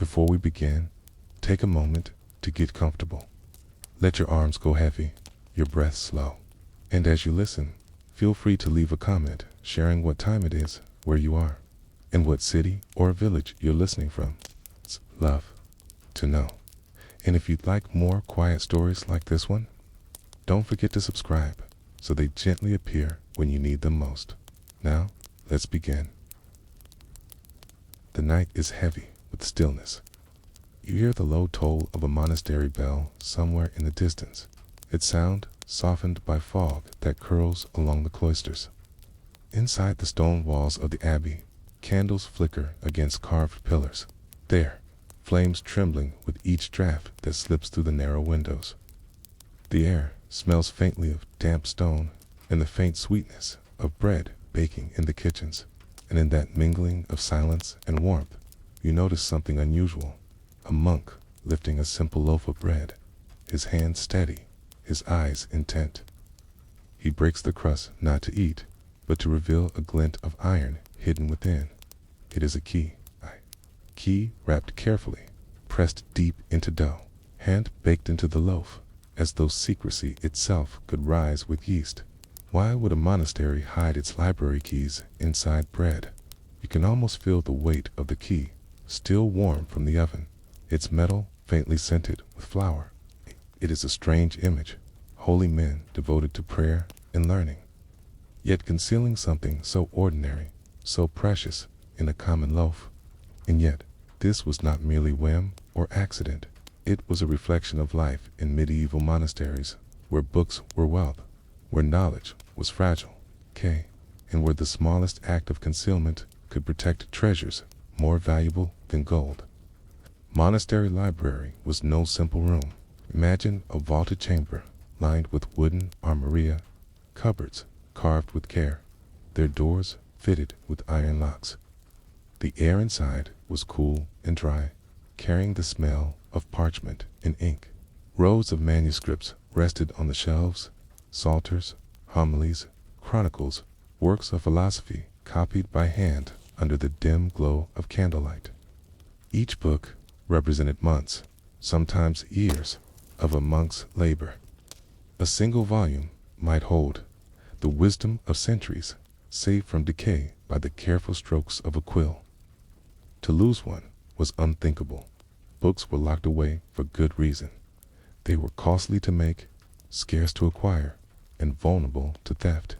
Before we begin, take a moment to get comfortable. Let your arms go heavy, your breath slow. And as you listen, feel free to leave a comment sharing what time it is, where you are, and what city or village you're listening from. It's love to know. And if you'd like more quiet stories like this one, don't forget to subscribe so they gently appear when you need them most. Now, let's begin. The night is heavy with stillness. You hear the low toll of a monastery bell somewhere in the distance, its sound softened by fog that curls along the cloisters. Inside the stone walls of the abbey, candles flicker against carved pillars, there, flames trembling with each draft that slips through the narrow windows. The air smells faintly of damp stone and the faint sweetness of bread baking in the kitchens. And in that mingling of silence and warmth, you notice something unusual. A monk lifting a simple loaf of bread, his hands steady, his eyes intent. He breaks the crust not to eat, but to reveal a glint of iron hidden within. It is a key wrapped carefully, pressed deep into dough, hand baked into the loaf, as though secrecy itself could rise with yeast. Why would a monastery hide its library keys inside bread? You can almost feel the weight of the key, still warm from the oven, its metal faintly scented with flour. It is a strange image, holy men devoted to prayer and learning, yet concealing something so ordinary, so precious in a common loaf. And yet, this was not merely whim or accident. It was a reflection of life in medieval monasteries, where books were wealth, where knowledge was fragile, and where the smallest act of concealment could protect treasures more valuable than gold. Monastery library was no simple room. Imagine a vaulted chamber lined with wooden armoria, cupboards carved with care, their doors fitted with iron locks. The air inside was cool and dry, carrying the smell of parchment and ink. Rows of manuscripts rested on the shelves, psalters, homilies, chronicles, works of philosophy copied by hand under the dim glow of candlelight. Each book represented months, sometimes years, of a monk's labor. A single volume might hold the wisdom of centuries, saved from decay by the careful strokes of a quill. To lose one was unthinkable. Books were locked away for good reason. They were costly to make, scarce to acquire, and vulnerable to theft.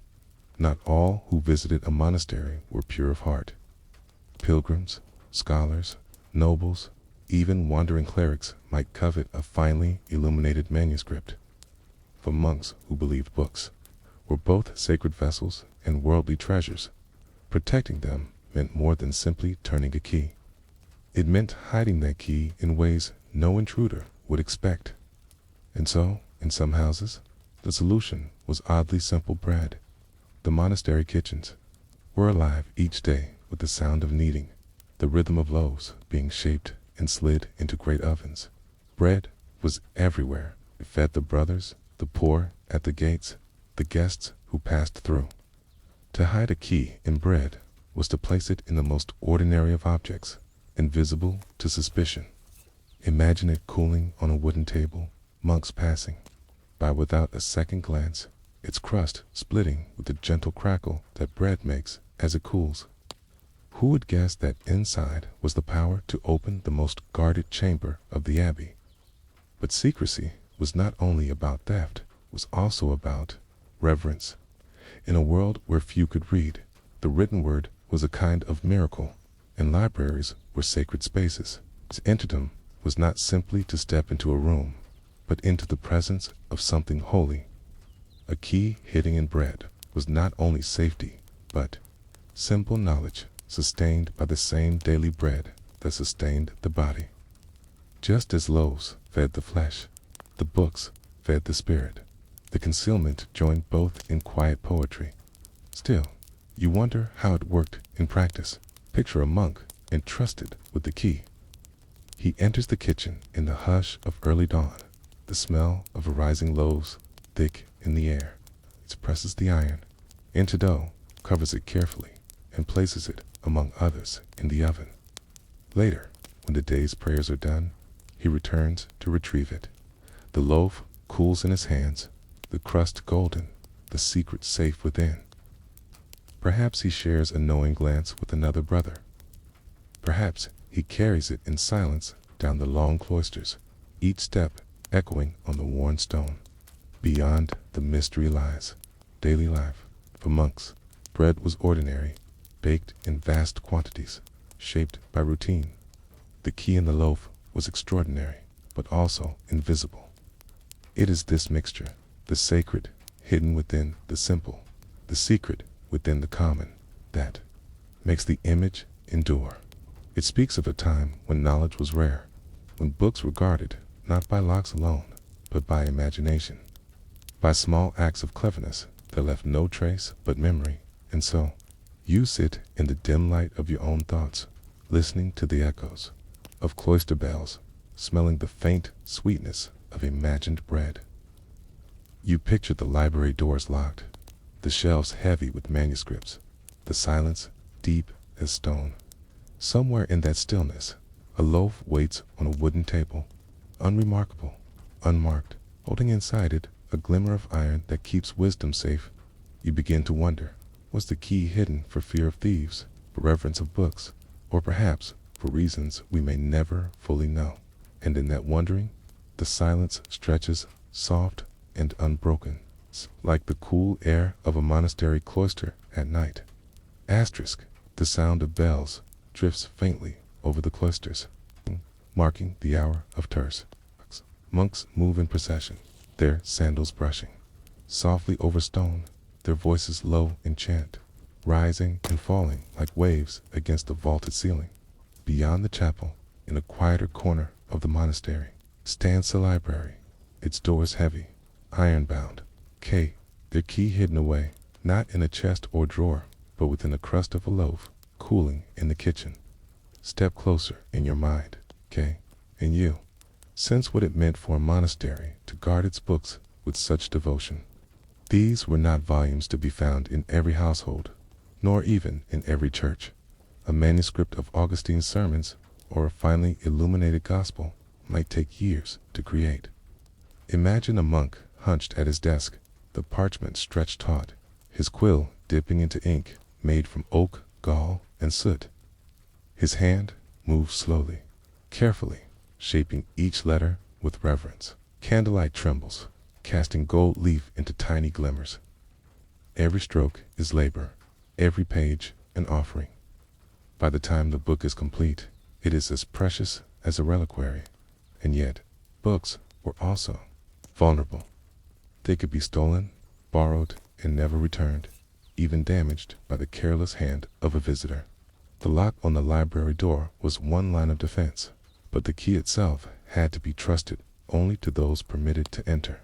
Not all who visited a monastery were pure of heart. Pilgrims, scholars, nobles, even wandering clerics might covet a finely illuminated manuscript. For monks who believed books were both sacred vessels and worldly treasures, protecting them meant more than simply turning a key. It meant hiding that key in ways no intruder would expect. And so, in some houses, the solution was oddly simple bread. The monastery kitchens were alive each day with the sound of kneading, the rhythm of loaves being shaped and slid into great ovens. Bread was everywhere. It fed the brothers, the poor at the gates, the guests who passed through. To hide a key in bread was to place it in the most ordinary of objects, invisible to suspicion. Imagine it cooling on a wooden table, monks passing by without a second glance, its crust splitting with the gentle crackle that bread makes as it cools. Who would guess that inside was the power to open the most guarded chamber of the abbey? But secrecy was not only about theft, it was also about reverence. In a world where few could read, the written word was a kind of miracle, and libraries were sacred spaces. To enter them was not simply to step into a room, but into the presence of something holy. A key hidden in bread was not only safety, but simple knowledge sustained by the same daily bread that sustained the body. Just as loaves fed the flesh, the books fed the spirit. The concealment joined both in quiet poetry. Still, you wonder how it worked in practice. Picture a monk entrusted with the key. He enters the kitchen in the hush of early dawn, the smell of rising loaves thick in the air. He presses the iron into dough, covers it carefully, and places it, among others, in the oven. Later, when the day's prayers are done, he returns to retrieve it. The loaf cools in his hands, the crust golden, the secret safe within. Perhaps he shares a knowing glance with another brother. Perhaps he carries it in silence down the long cloisters, each step echoing on the worn stone. Beyond the mystery lies daily life. For monks, bread was ordinary, baked in vast quantities, shaped by routine. The key in the loaf was extraordinary, but also invisible. It is this mixture, the sacred hidden within the simple, the secret within the common, that makes the image endure. It speaks of a time when knowledge was rare, when books were guarded not by locks alone, but by imagination, by small acts of cleverness that left no trace but memory. And so, you sit in the dim light of your own thoughts, listening to the echoes of cloister bells, smelling the faint sweetness of imagined bread. You picture the library doors locked, the shelves heavy with manuscripts, the silence deep as stone. Somewhere in that stillness, a loaf waits on a wooden table, unremarkable, unmarked, holding inside it a glimmer of iron that keeps wisdom safe. You begin to wonder, was the key hidden for fear of thieves, for reverence of books, or perhaps for reasons we may never fully know? And in that wondering, the silence stretches soft and unbroken, like the cool air of a monastery cloister at night. Asterisk, the sound of bells drifts faintly over the cloisters, marking the hour of terce. Monks move in procession, their sandals brushing softly over stone, their voices low in chant, rising and falling like waves against the vaulted ceiling. Beyond the chapel, in a quieter corner of the monastery, stands the library, its doors heavy, iron-bound, their key hidden away, not in a chest or drawer, but within the crust of a loaf, cooling in the kitchen. Step closer in your mind, and you sense what it meant for a monastery to guard its books with such devotion. These were not volumes to be found in every household, nor even in every church. A manuscript of Augustine's sermons or a finely illuminated gospel might take years to create. Imagine a monk hunched at his desk, the parchment stretched taut, his quill dipping into ink made from oak, gall, and soot. His hand moves slowly, carefully, shaping each letter with reverence. Candlelight trembles, casting gold leaf into tiny glimmers. Every stroke is labor, every page an offering. By the time the book is complete, it is as precious as a reliquary. And yet, books were also vulnerable. They could be stolen, borrowed, and never returned, even damaged by the careless hand of a visitor. The lock on the library door was one line of defense, but the key itself had to be trusted only to those permitted to enter.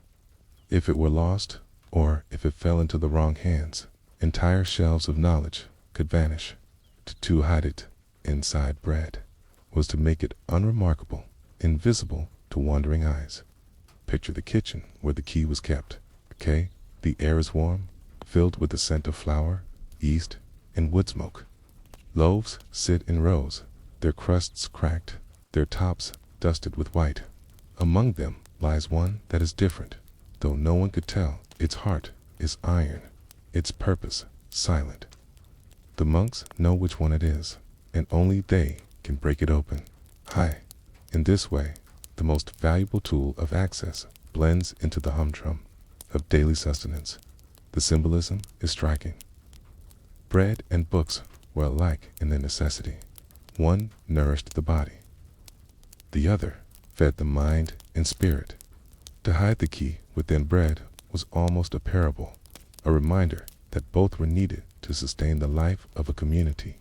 If it were lost, or if it fell into the wrong hands, entire shelves of knowledge could vanish. To hide it inside bread was to make it unremarkable, invisible to wandering eyes. Picture the kitchen where the key was kept. The air is warm, filled with the scent of flour, yeast, and wood smoke. Loaves sit in rows, their crusts cracked, their tops dusted with white. Among them lies one that is different, though no one could tell. Its heart is iron, its purpose silent. The monks know which one it is, and only they can break it open. In this way, the most valuable tool of access blends into the humdrum of daily sustenance. The symbolism is striking. Bread and books were alike in their necessity. One nourished the body. The other fed the mind and spirit. To hide the key within bread was almost a parable, a reminder that both were needed to sustain the life of a community.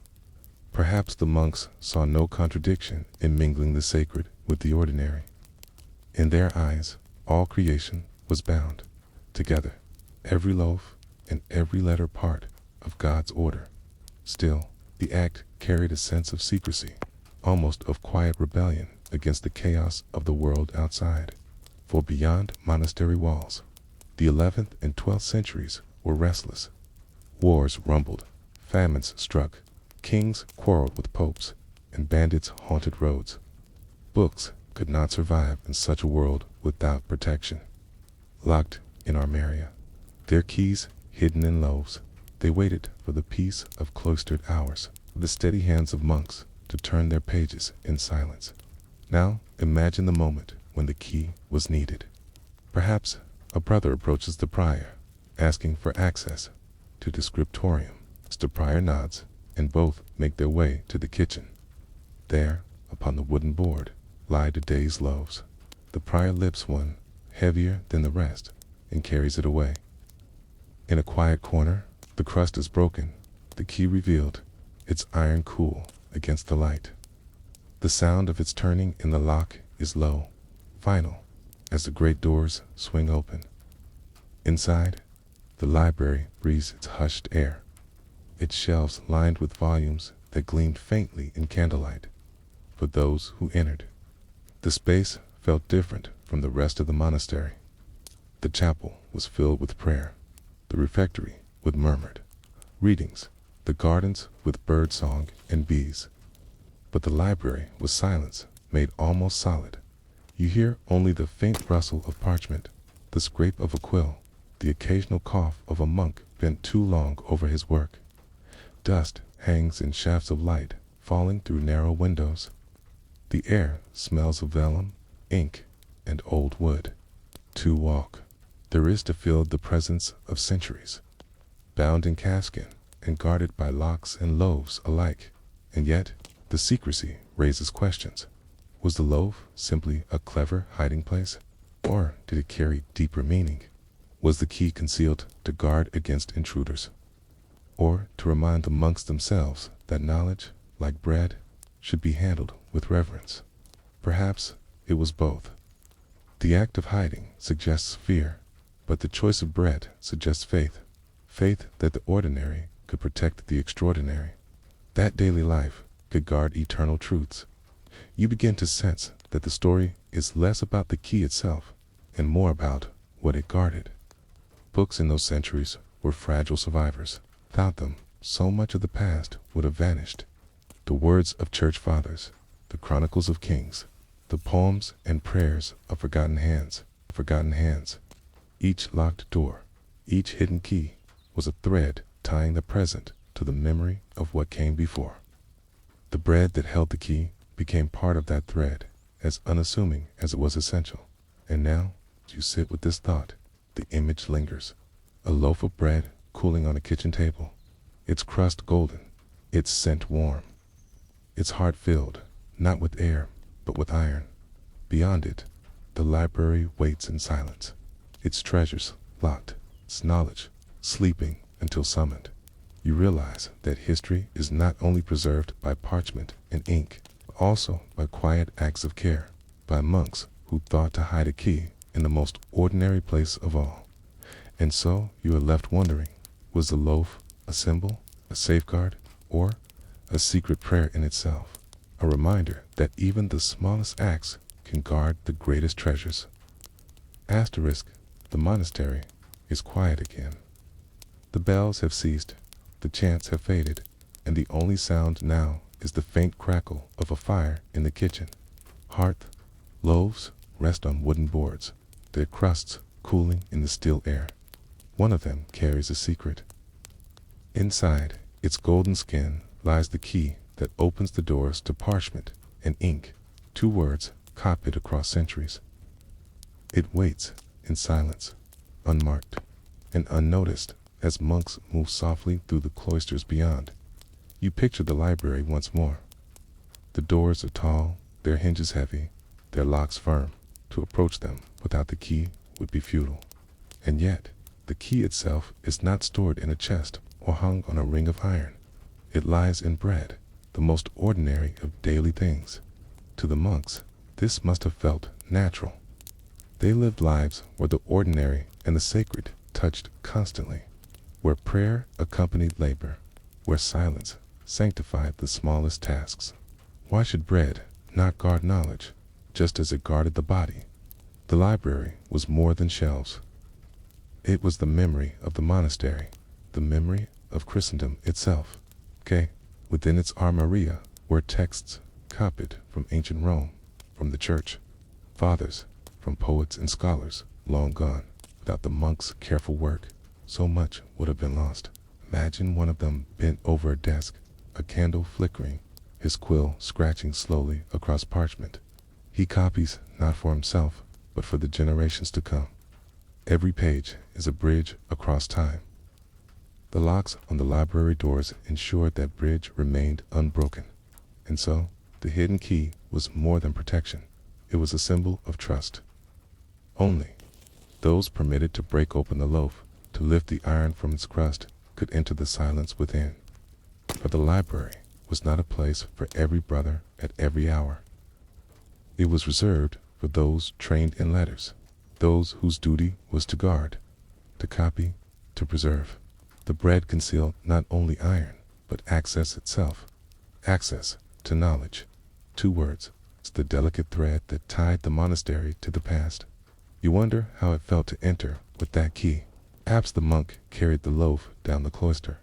Perhaps the monks saw no contradiction in mingling the sacred with the ordinary. In their eyes, all creation was bound together, every loaf and every letter part of God's order. Still, the act carried a sense of secrecy, almost of quiet rebellion against the chaos of the world outside. For beyond monastery walls, the 11th and 12th centuries were restless. Wars rumbled, famines struck, kings quarreled with popes, and bandits haunted roads. Books could not survive in such a world without protection. Locked in armaria, their keys hidden in loaves, they waited for the peace of cloistered hours, the steady hands of monks to turn their pages in silence. Now imagine the moment when the key was needed. Perhaps a brother approaches the prior, asking for access to the scriptorium. The prior nods, and both make their way to the kitchen. There, upon the wooden board, lie today's loaves. The prior lifts one, heavier than the rest, and carries it away. In a quiet corner, the crust is broken, the key revealed, its iron cool against the light. The sound of its turning in the lock is low, final, as the great doors swing open. Inside, the library breathes its hushed air, its shelves lined with volumes that gleamed faintly in candlelight. For those who entered, the space felt different from the rest of the monastery. The chapel was filled with prayer, the refectory with murmured readings, the gardens with birdsong and bees. But the library was silence made almost solid. You hear only the faint rustle of parchment, the scrape of a quill, the occasional cough of a monk bent too long over his work. Dust hangs in shafts of light falling through narrow windows. The air smells of vellum, ink, and old wood. To walk, there is to feel the presence of centuries, bound in calfskin and guarded by locks and loaves alike. And yet, the secrecy raises questions. Was the loaf simply a clever hiding place, or did it carry deeper meaning? Was the key concealed to guard against intruders, or to remind the monks themselves that knowledge, like bread, should be handled with reverence? Perhaps it was both. The act of hiding suggests fear, but the choice of bread suggests faith. Faith that the ordinary could protect the extraordinary, that daily life could guard eternal truths. You begin to sense that the story is less about the key itself and more about what it guarded. Books in those centuries were fragile survivors. Without them, so much of the past would have vanished. The words of church fathers, the chronicles of kings, the poems and prayers of forgotten hands. Each locked door, each hidden key was a thread tying the present to the memory of what came before. The bread that held the key became part of that thread, as unassuming as it was essential. And now, as you sit with this thought, the image lingers. A loaf of bread cooling on a kitchen table, its crust golden, its scent warm, its heart filled, not with air, but with iron. Beyond it, the library waits in silence, its treasures locked, its knowledge sleeping until summoned. You realize that history is not only preserved by parchment and ink, but also by quiet acts of care, by monks who thought to hide a key in the most ordinary place of all. And so you are left wondering, was the loaf a symbol, a safeguard, or a secret prayer in itself? A reminder that even the smallest acts can guard the greatest treasures. Asterisk, the monastery is quiet again. The bells have ceased, the chants have faded, and the only sound now is the faint crackle of a fire in the kitchen. Hearth, loaves rest on wooden boards, their crusts cooling in the still air. One of them carries a secret. Inside its golden skin lies the key that opens the doors to parchment and ink, two words copied across centuries. It waits in silence, unmarked and unnoticed, as monks move softly through the cloisters beyond. You picture the library once more. The doors are tall, their hinges heavy, their locks firm. To approach them without the key would be futile. And yet, the key itself is not stored in a chest or hung on a ring of iron. It lies in bread, the most ordinary of daily things. To the monks, this must have felt natural. They lived lives where the ordinary and the sacred touched constantly, where prayer accompanied labor, where silence sanctified the smallest tasks. Why should bread not guard knowledge, just as it guarded the body? The library was more than shelves. It was the memory of the monastery, the memory of Christendom itself. Within its armaria were texts copied from ancient Rome, from the church, fathers from poets and scholars long gone. Without the monks' careful work, so much would have been lost. Imagine one of them bent over a desk, a candle flickering, his quill scratching slowly across parchment. He copies not for himself, but for the generations to come. Every page is a bridge across time. The locks on the library doors ensured that bridge remained unbroken. And so, the hidden key was more than protection. It was a symbol of trust. Only those permitted to break open the loaf, to lift the iron from its crust, could enter the silence within. For the library was not a place for every brother at every hour. It was reserved for those trained in letters, those whose duty was to guard, to copy, to preserve. The bread concealed not only iron, but access itself, access to knowledge. 2 words, it's the delicate thread that tied the monastery to the past. You wonder how it felt to enter with that key. Perhaps the monk carried the loaf down the cloister,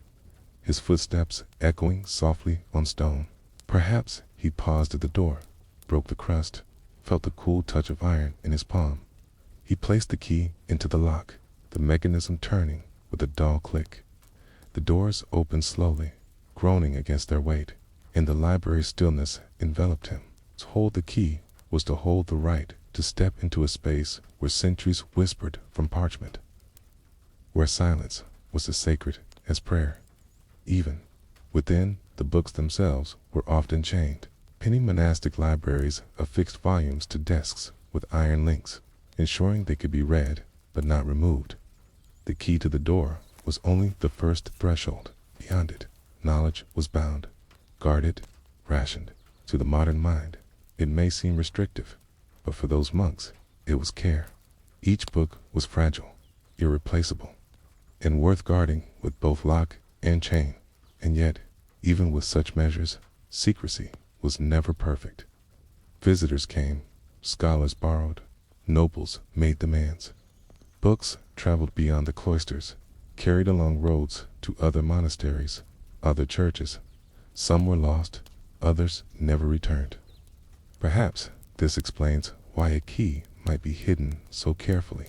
his footsteps echoing softly on stone. Perhaps he paused at the door, broke the crust, felt the cool touch of iron in his palm. He placed the key into the lock, the mechanism turning with a dull click. The doors opened slowly, groaning against their weight, and the library's stillness enveloped him. To hold the key was to hold the right to step into a space where centuries whispered from parchment, where silence was as sacred as prayer. Even within, the books themselves were often chained. Penny monastic libraries affixed volumes to desks with iron links, ensuring they could be read but not removed. The key to the door was only the first threshold. Beyond it, knowledge was bound, guarded, rationed. To the modern mind, it may seem restrictive, but for those monks, it was care. Each book was fragile, irreplaceable, and worth guarding with both lock and chain. And yet, even with such measures, secrecy was never perfect. Visitors came, scholars borrowed, nobles made demands. Books traveled beyond the cloisters, carried along roads to other monasteries, other churches. Some were lost, others never returned. Perhaps this explains why a key might be hidden so carefully.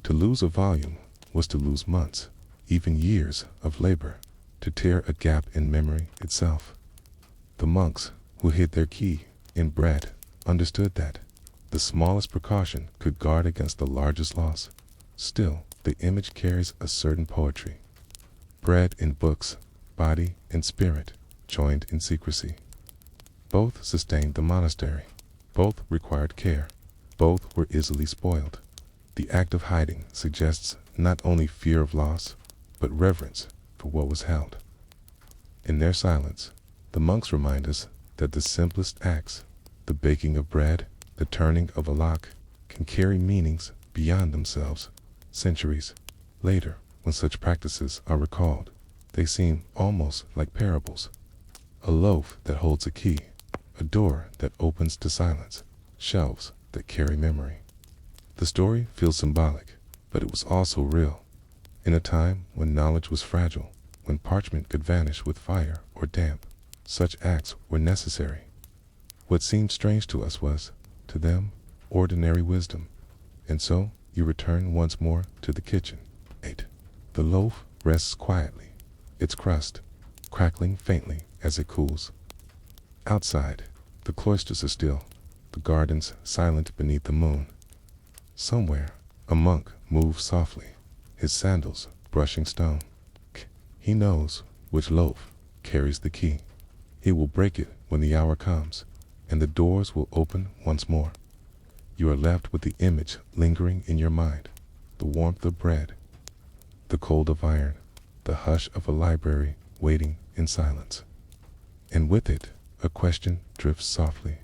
To lose a volume was to lose months, even years of labor, to tear a gap in memory itself. The monks who hid their key in bread understood that the smallest precaution could guard against the largest loss. Still, the image carries a certain poetry. Bread and books, body and spirit, joined in secrecy. Both sustained the monastery. Both required care. Both were easily spoiled. The act of hiding suggests not only fear of loss, but reverence for what was held. In their silence, the monks remind us that the simplest acts, the baking of bread, the turning of a lock, can carry meanings beyond themselves. Centuries later, when such practices are recalled, they seem almost like parables. A loaf that holds a key, a door that opens to silence, shelves that carry memory. The story feels symbolic, but it was also real. In a time when knowledge was fragile, when parchment could vanish with fire or damp, such acts were necessary. What seemed strange to us was, to them, ordinary wisdom. And so, you return once more to the kitchen. 8. The loaf rests quietly, its crust crackling faintly as it cools. Outside, the cloisters are still, the gardens silent beneath the moon. Somewhere, a monk moves softly, his sandals brushing stone. He knows which loaf carries the key. He will break it when the hour comes, and the doors will open once more. You are left with the image lingering in your mind, the warmth of bread, the cold of iron, the hush of a library waiting in silence. And with it, a question drifts softly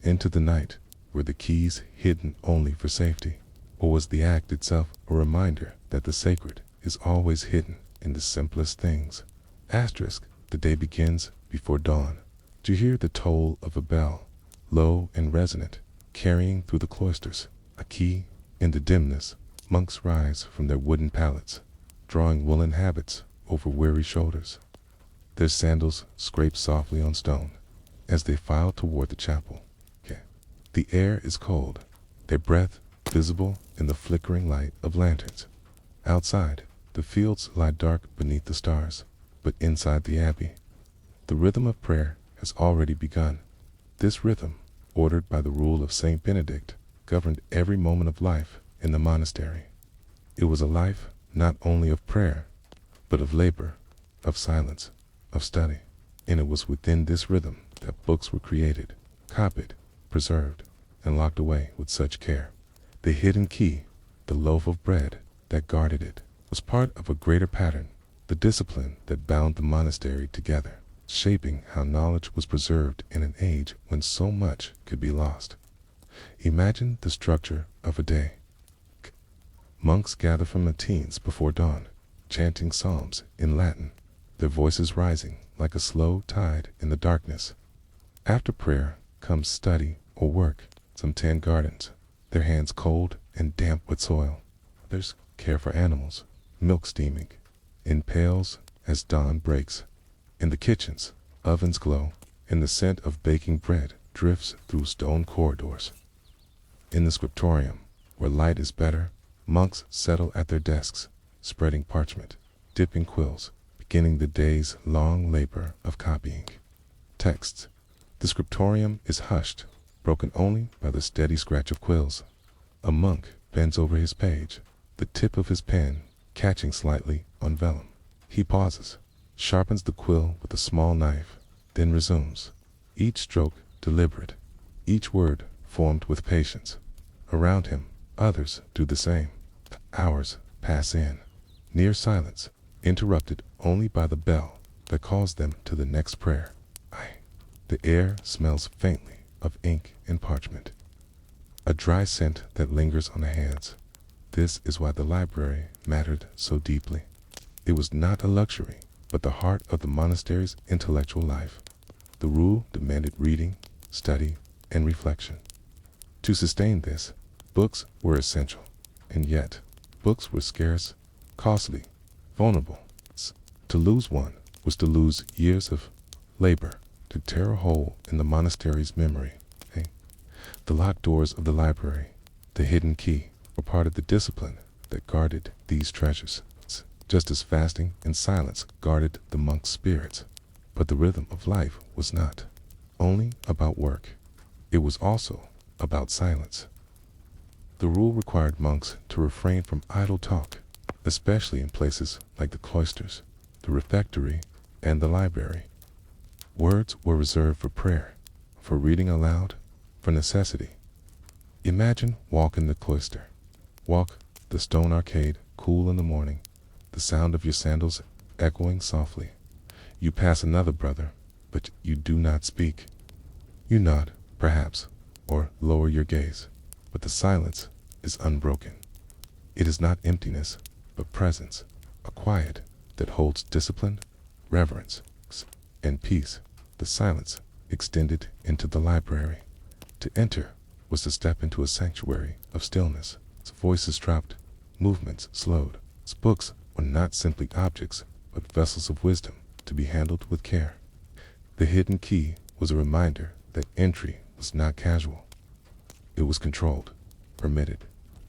into the night. Were the keys hidden only for safety? Or was the act itself a reminder that the sacred is always hidden in the simplest things? Asterisk, the day begins before dawn. To hear the toll of a bell, low and resonant, carrying through the cloisters, a key in the dimness, monks rise from their wooden pallets, drawing woolen habits over weary shoulders. Their sandals scrape softly on stone as they file toward the chapel. The air is cold, their breath visible in the flickering light of lanterns. Outside, the fields lie dark beneath the stars, but inside the abbey, the rhythm of prayer has already begun. This rhythm, ordered by the rule of Saint Benedict, governed every moment of life in the monastery. It was a life not only of prayer, but of labor, of silence, of study. And it was within this rhythm that books were created, copied, preserved, and locked away with such care. The hidden key, the loaf of bread that guarded it, was part of a greater pattern, the discipline that bound the monastery together, shaping how knowledge was preserved in an age when so much could be lost. Imagine the structure of a day. Monks gather from matins before dawn, chanting psalms in Latin, their voices rising like a slow tide in the darkness. After prayer comes study or work. Some tend gardens, their hands cold and damp with soil. Others care for animals, milk steaming in pails as dawn breaks. In the kitchens, ovens glow, and the scent of baking bread drifts through stone corridors. In the scriptorium, where light is better, monks settle at their desks, spreading parchment, dipping quills, beginning the day's long labor of copying texts. The scriptorium is hushed, broken only by the steady scratch of quills. A monk bends over his page, the tip of his pen catching slightly on vellum. He pauses, sharpens the quill with a small knife, then resumes, each stroke deliberate, each word formed with patience. Around him, others do the same. Hours pass in, near silence, interrupted only by the bell that calls them to the next prayer. The air smells faintly of ink and parchment, a dry scent that lingers on the hands. This is why the library mattered so deeply. It was not a luxury, but the heart of the monastery's intellectual life. The rule demanded reading, study, and reflection. To sustain this, books were essential, and yet books were scarce, costly, vulnerable. To lose one was to lose years of labor, to tear a hole in the monastery's memory. The locked doors of the library, the hidden key, were part of the discipline that guarded these treasures, just as fasting and silence guarded the monk's spirits. But the rhythm of life was not only about work. It was also about silence. The rule required monks to refrain from idle talk, especially in places like the cloisters, the refectory, and the library. Words were reserved for prayer, for reading aloud, for necessity. Imagine walk in the cloister. Walk the stone arcade, cool in the morning, the sound of your sandals echoing softly. You pass another brother, but you do not speak. You nod, perhaps, or lower your gaze, but the silence is unbroken. It is not emptiness, but presence, a quiet that holds discipline, reverence, and peace. The silence extended into the library. To enter was to step into a sanctuary of stillness. Voices dropped, movements slowed. Books were not simply objects, but vessels of wisdom to be handled with care. The hidden key was a reminder that entry was not casual. It was controlled, permitted,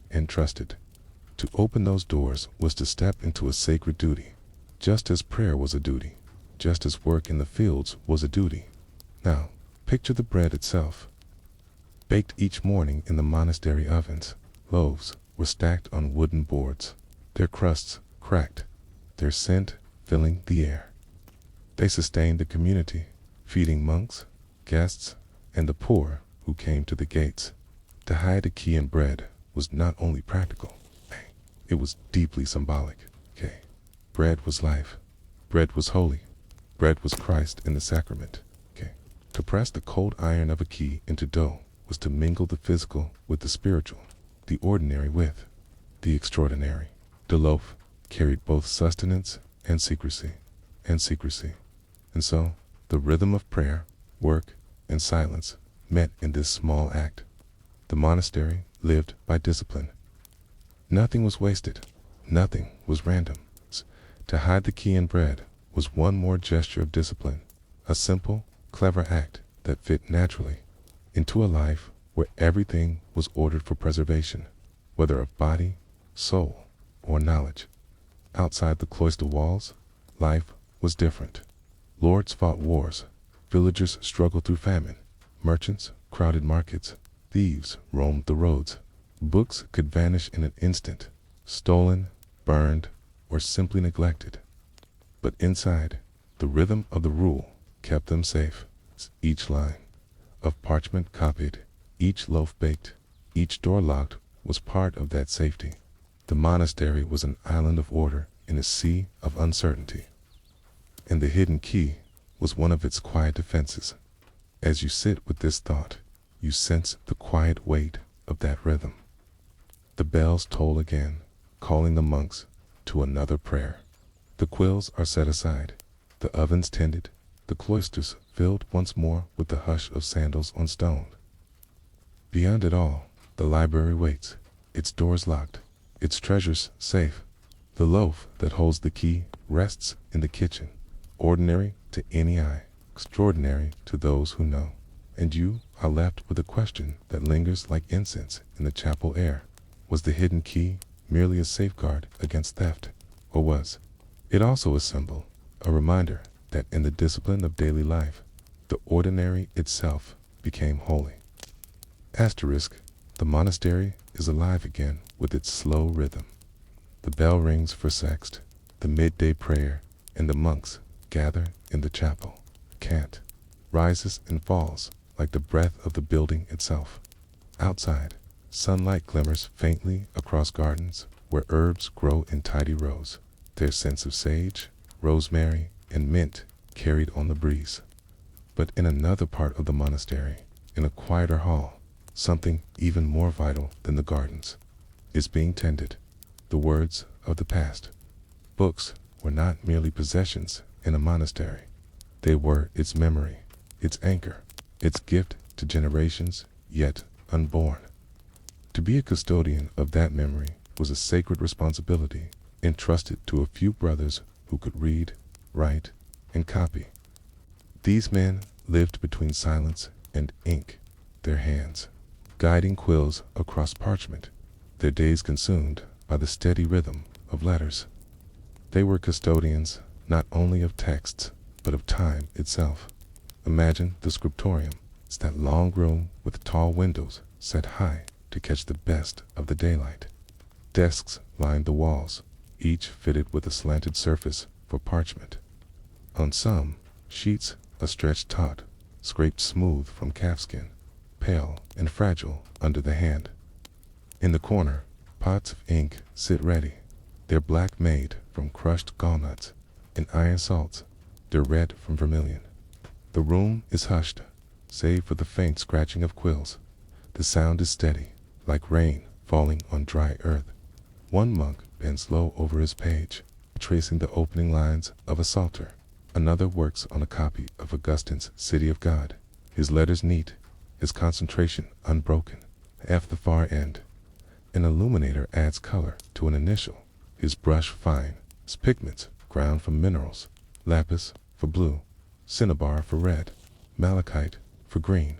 and trusted. To open those doors was to step into a sacred duty, just as prayer was a duty, just as work in the fields was a duty. Now, picture the bread itself. Baked each morning in the monastery ovens, loaves were stacked on wooden boards, their crusts cracked, their scent filling the air. They sustained the community, feeding monks, guests, and the poor who came to the gates. To hide a key in bread was not only practical, it was deeply symbolic. Bread was life. Bread was holy. Bread was Christ in the sacrament. To press the cold iron of a key into dough was to mingle the physical with the spiritual, the ordinary with the extraordinary. The loaf carried both sustenance and secrecy. And so, the rhythm of prayer, work, and silence met in this small act. The monastery lived by discipline. Nothing was wasted. Nothing was random. To hide the key in bread was one more gesture of discipline, a simple, clever act that fit naturally into a life where everything was ordered for preservation, whether of body, soul, or knowledge. Outside the cloister walls, life was different. Lords fought wars, villagers struggled through famine, merchants crowded markets, thieves roamed the roads. Books could vanish in an instant, stolen, burned, or simply neglected. But inside, the rhythm of the rule kept them safe. Each line of parchment copied, each loaf baked, each door locked was part of that safety. The monastery was an island of order in a sea of uncertainty. And the hidden key was one of its quiet defenses. As you sit with this thought, you sense the quiet weight of that rhythm. The bells toll again, calling the monks to another prayer. The quills are set aside, the ovens tended, the cloisters filled once more with the hush of sandals on stone. Beyond it all, the library waits, its doors locked, its treasures safe. The loaf that holds the key rests in the kitchen, ordinary to any eye, extraordinary to those who know. And you are left with a question that lingers like incense in the chapel air. Was the hidden key merely a safeguard against theft, or was it also a symbol, a reminder that in the discipline of daily life, the ordinary itself became holy? Asterisk, the monastery is alive again with its slow rhythm. The bell rings for sext, the midday prayer, and the monks gather in the chapel. Cant rises and falls like the breath of the building itself. Outside, sunlight glimmers faintly across gardens where herbs grow in tidy rows, their scents of sage, rosemary, and mint carried on the breeze. But in another part of the monastery, in a quieter hall, something even more vital than the gardens is being tended. The words of the past. Books were not merely possessions in a monastery. They were its memory, its anchor, its gift to generations yet unborn. To be a custodian of that memory was a sacred responsibility entrusted to a few brothers who could read, write, and copy. These men lived between silence and ink, their hands guiding quills across parchment, their days consumed by the steady rhythm of letters. They were custodians not only of texts, but of time itself. Imagine the scriptorium. It's that long room with tall windows set high to catch the best of the daylight. Desks lined the walls, each fitted with a slanted surface for parchment. On some, sheets are stretched taut, scraped smooth from calfskin, pale and fragile under the hand. In the corner, pots of ink sit ready, their black made from crushed gallnuts and iron salts, their red from vermilion. The room is hushed, save for the faint scratching of quills. The sound is steady, like rain falling on dry earth. One monk bends low over his page, tracing the opening lines of a psalter. Another works on a copy of Augustine's City of God, his letters neat, his concentration unbroken. At the far end, an illuminator adds color to an initial, his brush fine, his pigments ground from minerals, lapis for blue, cinnabar for red, malachite for green.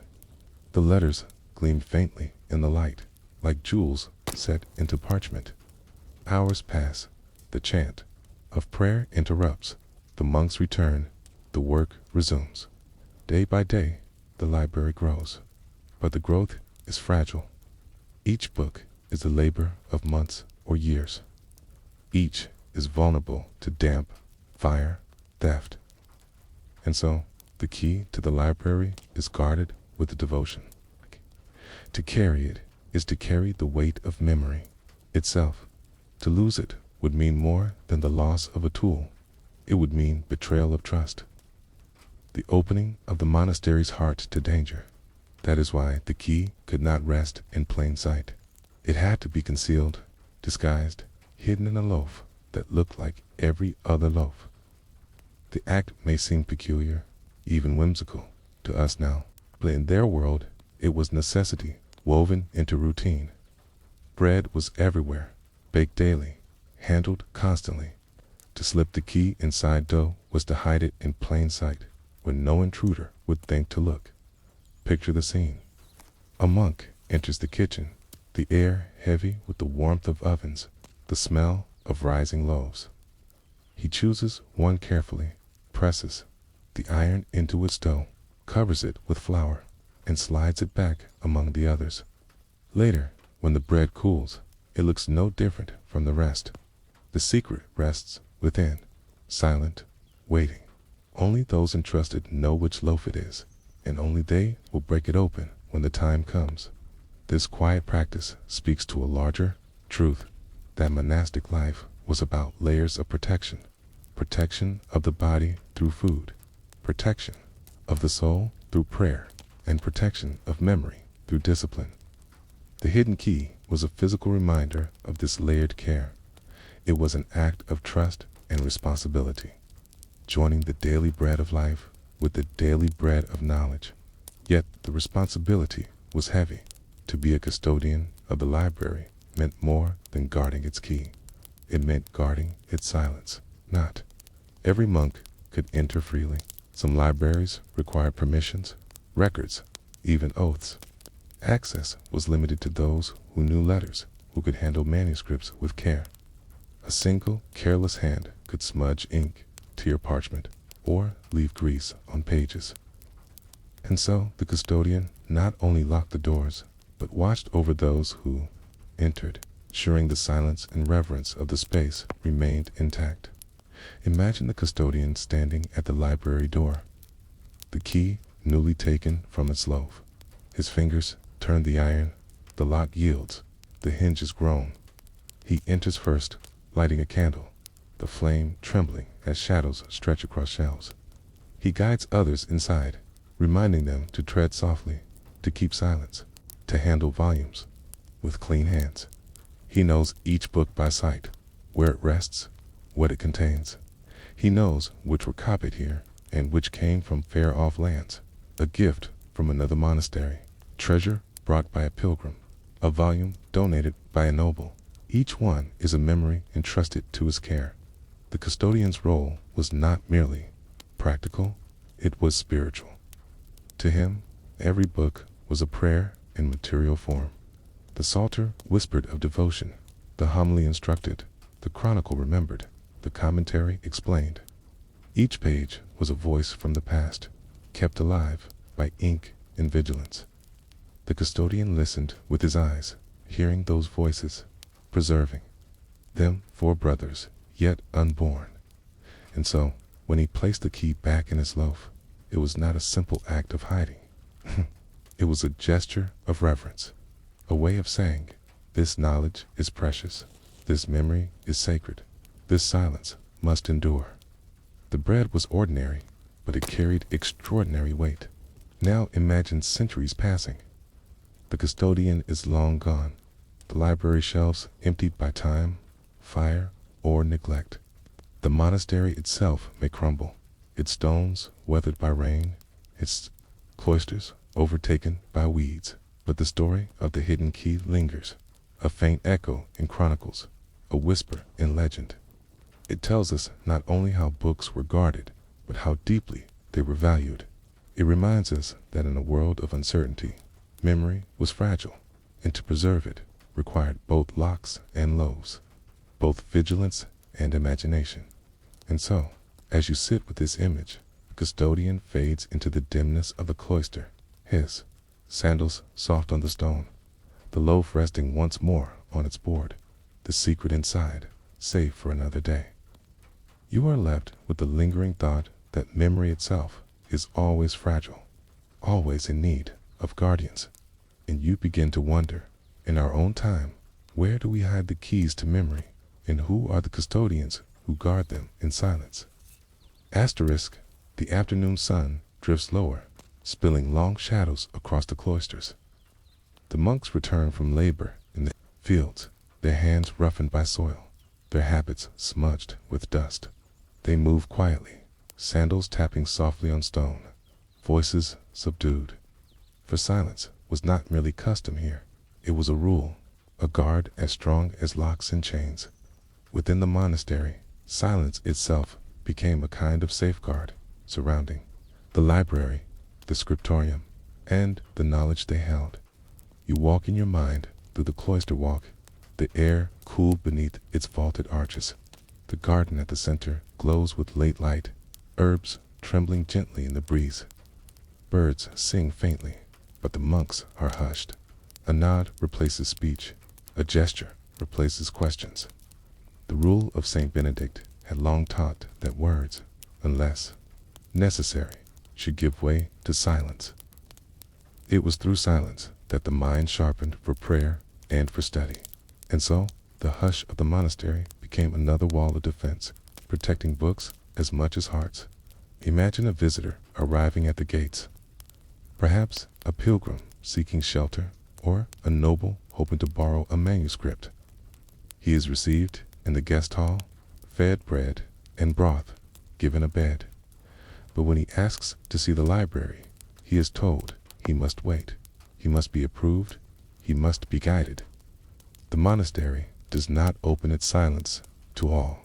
The letters gleam faintly in the light, like jewels set into parchment. Hours pass, the chant of prayer interrupts, the monks return, the work resumes. Day by day, the library grows, but the growth is fragile. Each book is the labor of months or years. Each is vulnerable to damp, fire, theft. And so, the key to the library is guarded with devotion. To carry it is to carry the weight of memory itself. To lose it would mean more than the loss of a tool. It would mean betrayal of trust. The opening of the monastery's heart to danger. That is why the key could not rest in plain sight. It had to be concealed, disguised, hidden in a loaf that looked like every other loaf. The act may seem peculiar, even whimsical, to us now, but in their world it was necessity woven into routine. Bread was everywhere, baked daily, handled constantly. To slip the key inside dough was to hide it in plain sight, where no intruder would think to look. Picture the scene. A monk enters the kitchen, the air heavy with the warmth of ovens, the smell of rising loaves. He chooses one carefully, presses the iron into its dough, covers it with flour, and slides it back among the others. Later, when the bread cools, it looks no different from the rest. The secret rests within, silent, waiting. Only those entrusted know which loaf it is, and only they will break it open when the time comes. This quiet practice speaks to a larger truth, that monastic life was about layers of protection. Protection of the body through food, protection of the soul through prayer, and protection of memory through discipline. The hidden key was a physical reminder of this layered care. It was an act of trust and responsibility, joining the daily bread of life with the daily bread of knowledge. Yet the responsibility was heavy. To be a custodian of the library meant more than guarding its key. It meant guarding its silence. Not every monk could enter freely. Some libraries required permissions, records, even oaths. Access was limited to those who knew letters, who could handle manuscripts with care. A single careless hand could smudge ink, tear parchment, or leave grease on pages. And so the custodian not only locked the doors, but watched over those who entered, ensuring the silence and reverence of the space remained intact. Imagine the custodian standing at the library door, the key newly taken from its loaf. His fingers turn the iron, the lock yields, the hinges groan. He enters first, lighting a candle, the flame trembling as shadows stretch across shelves. He guides others inside, reminding them to tread softly, to keep silence, to handle volumes with clean hands. He knows each book by sight, where it rests, what it contains. He knows which were copied here and which came from far-off lands, a gift from another monastery, treasure brought by a pilgrim, a volume donated by a noble. Each one is a memory entrusted to his care. The custodian's role was not merely practical, it was spiritual. To him, every book was a prayer in material form. The psalter whispered of devotion, the homily instructed, the chronicle remembered, the commentary explained. Each page was a voice from the past, kept alive by ink and vigilance. The custodian listened with his eyes, hearing those voices, preserving them for brothers yet unborn. And so, when he placed the key back in his loaf, it was not a simple act of hiding. It was a gesture of reverence, a way of saying, this knowledge is precious, this memory is sacred, this silence must endure. The bread was ordinary, but it carried extraordinary weight. Now imagine centuries passing. The custodian is long gone, the library shelves emptied by time, fire, or neglect. The monastery itself may crumble, its stones weathered by rain, its cloisters overtaken by weeds. But the story of the hidden key lingers, a faint echo in chronicles, a whisper in legend. It tells us not only how books were guarded, but how deeply they were valued. It reminds us that in a world of uncertainty, memory was fragile, and to preserve it required both locks and loaves, both vigilance and imagination. And so, as you sit with this image, the custodian fades into the dimness of the cloister, his sandals soft on the stone, the loaf resting once more on its board, the secret inside, safe for another day. You are left with the lingering thought that memory itself is always fragile, always in need of guardians. And you begin to wonder, in our own time, where do we hide the keys to memory, and who are the custodians who guard them in silence? Asterisk, the afternoon sun drifts lower, spilling long shadows across the cloisters. The monks return from labor in the fields, their hands roughened by soil, their habits smudged with dust. They move quietly, sandals tapping softly on stone, voices subdued. For silence was not merely custom here, it was a rule, a guard as strong as locks and chains. Within the monastery, silence itself became a kind of safeguard, surrounding the library, the scriptorium, and the knowledge they held. You walk in your mind through the cloister walk, the air cooled beneath its vaulted arches. The garden at the center glows with late light, herbs trembling gently in the breeze. Birds sing faintly, but the monks are hushed. A nod replaces speech, a gesture replaces questions. The rule of Saint Benedict had long taught that words, unless necessary, should give way to silence. It was through silence that the mind sharpened for prayer and for study. And so, the hush of the monastery became another wall of defense, protecting books as much as hearts. Imagine a visitor arriving at the gates. Perhaps a pilgrim seeking shelter, or a noble hoping to borrow a manuscript. He is received in the guest hall, fed bread and broth, given a bed. But when he asks to see the library, he is told he must wait. He must be approved. He must be guided. The monastery does not open its silence to all.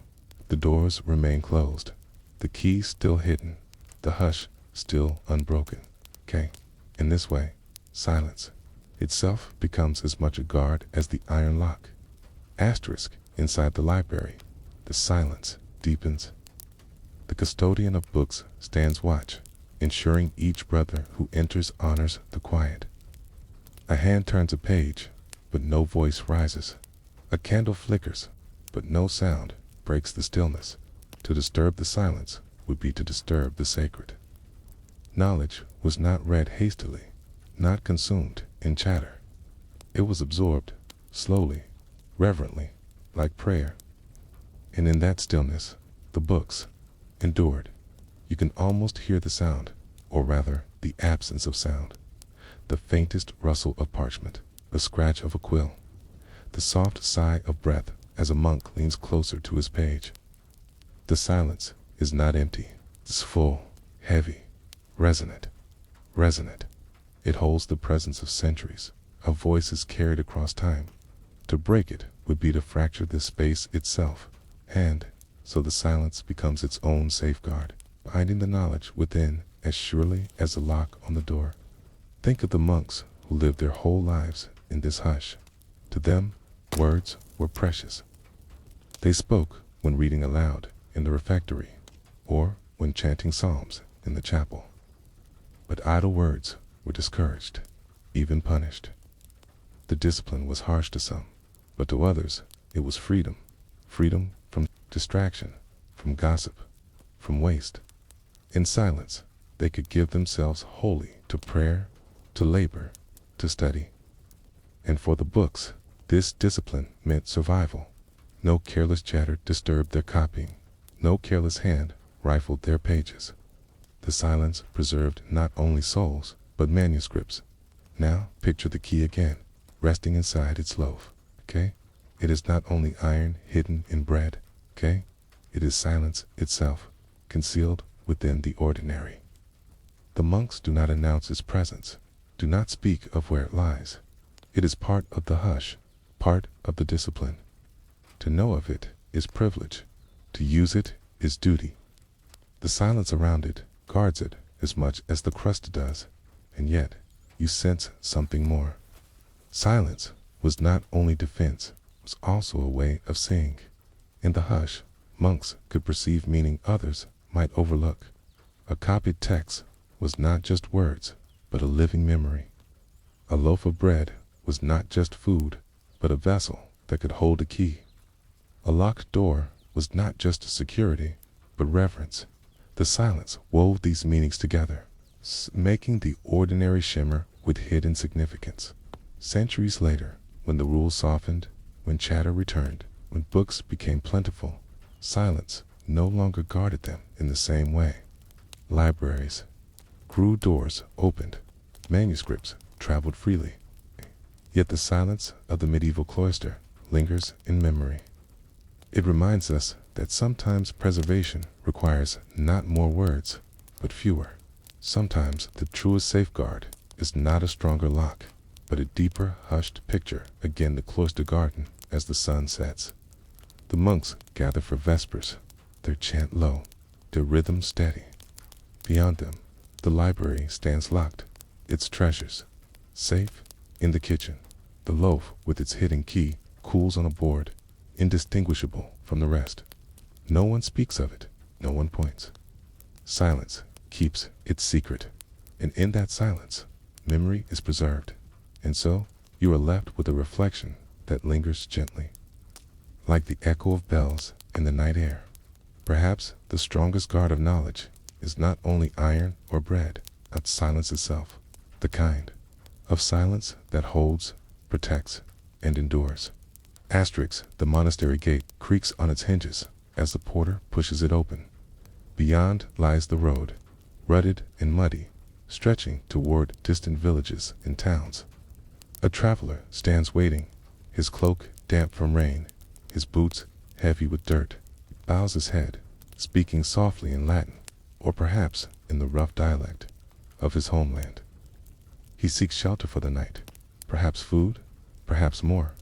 The doors remain closed, the key still hidden, the hush still unbroken. In this way, silence itself becomes as much a guard as the iron lock. Asterisk inside the library, the silence deepens. The custodian of books stands watch, ensuring each brother who enters honors the quiet. A hand turns a page, but no voice rises. A candle flickers, but no sound breaks the stillness. To disturb the silence would be to disturb the sacred. Knowledge was not read hastily, not consumed in chatter. It was absorbed, slowly, reverently, like prayer. And in that stillness, the books endured. You can almost hear the sound, or rather, the absence of sound. The faintest rustle of parchment, the scratch of a quill, the soft sigh of breath as a monk leans closer to his page. The silence is not empty. It's full, heavy, resonant. It holds the presence of centuries, of voices carried across time. To break it would be to fracture this space itself, and so the silence becomes its own safeguard, binding the knowledge within as surely as the lock on the door. Think of the monks who lived their whole lives in this hush. To them, words were precious. They spoke when reading aloud in the refectory, or when chanting psalms in the chapel. But idle words were discouraged, even punished. The discipline was harsh to some, but to others it was freedom. Freedom from distraction, from gossip, from waste. In silence, they could give themselves wholly to prayer, to labor, to study. And for the books, this discipline meant survival. No careless chatter disturbed their copying. No careless hand rifled their pages. The silence preserved not only souls, but manuscripts. Now picture the key again, resting inside its loaf. It is not only iron hidden in bread. It is silence itself, concealed within the ordinary. The monks do not announce its presence, do not speak of where it lies. It is part of the hush, part of the discipline. To know of it is privilege, to use it is duty. The silence around it guards it as much as the crust does, and yet you sense something more. Silence was not only defense, it was also a way of seeing. In the hush, monks could perceive meaning others might overlook. A copied text was not just words, but a living memory. A loaf of bread was not just food, but a vessel that could hold a key. A locked door was not just security, but reverence. The silence wove these meanings together, making the ordinary shimmer with hidden significance. Centuries later, when the rules softened, when chatter returned, when books became plentiful, silence no longer guarded them in the same way. Libraries grew, doors opened, manuscripts traveled freely. Yet the silence of the medieval cloister lingers in memory. It reminds us that sometimes preservation requires not more words, but fewer. Sometimes the truest safeguard is not a stronger lock, but a deeper, hushed picture again the cloister garden as the sun sets. The monks gather for vespers, their chant low, their rhythm steady. Beyond them, the library stands locked, its treasures safe In the kitchen, the loaf with its hidden key cools on a board, indistinguishable from the rest. No one speaks of it, no one points. Silence keeps its secret, and in that silence, memory is preserved, and so you are left with a reflection that lingers gently, like the echo of bells in the night air. Perhaps the strongest guard of knowledge is not only iron or bread, but silence itself, the kind of silence that holds, protects, and endures. Asterisk, the monastery gate creaks on its hinges as the porter pushes it open. Beyond lies the road, rutted and muddy, stretching toward distant villages and towns. A traveler stands waiting, his cloak damp from rain, his boots heavy with dirt, bows his head, speaking softly in Latin, or perhaps in the rough dialect of his homeland. He seeks shelter for the night, perhaps food, perhaps more.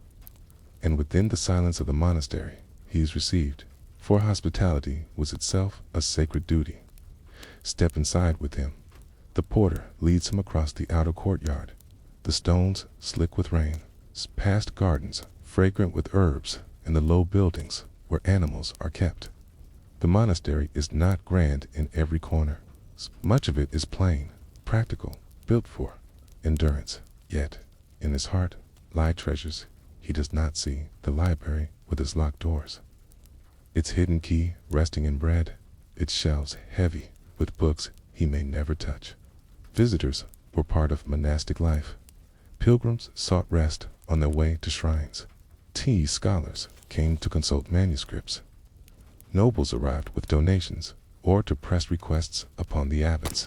And within the silence of the monastery, he is received, for hospitality was itself a sacred duty. Step inside with him. The porter leads him across the outer courtyard, the stones slick with rain, past gardens fragrant with herbs, and the low buildings where animals are kept. The monastery is not grand in every corner. Much of it is plain, practical, built for endurance. Yet, in his heart lie treasures he does not see: the library with its locked doors, its hidden key resting in bread, its shelves heavy with books he may never touch. Visitors were part of monastic life. Pilgrims sought rest on their way to shrines. Tea scholars came to consult manuscripts. Nobles arrived with donations or to press requests upon the abbots.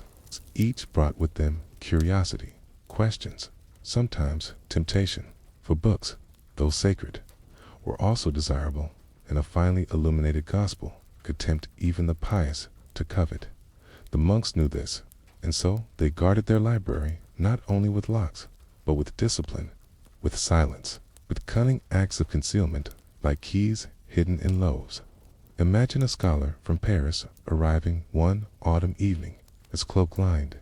Each brought with them curiosity, questions, sometimes temptation, for books, though sacred, were also desirable, and a finely illuminated gospel could tempt even the pious to covet. The monks knew this, and so they guarded their library not only with locks, but with discipline, with silence, with cunning acts of concealment like keys hidden in loaves. Imagine a scholar from Paris arriving one autumn evening, his cloak lined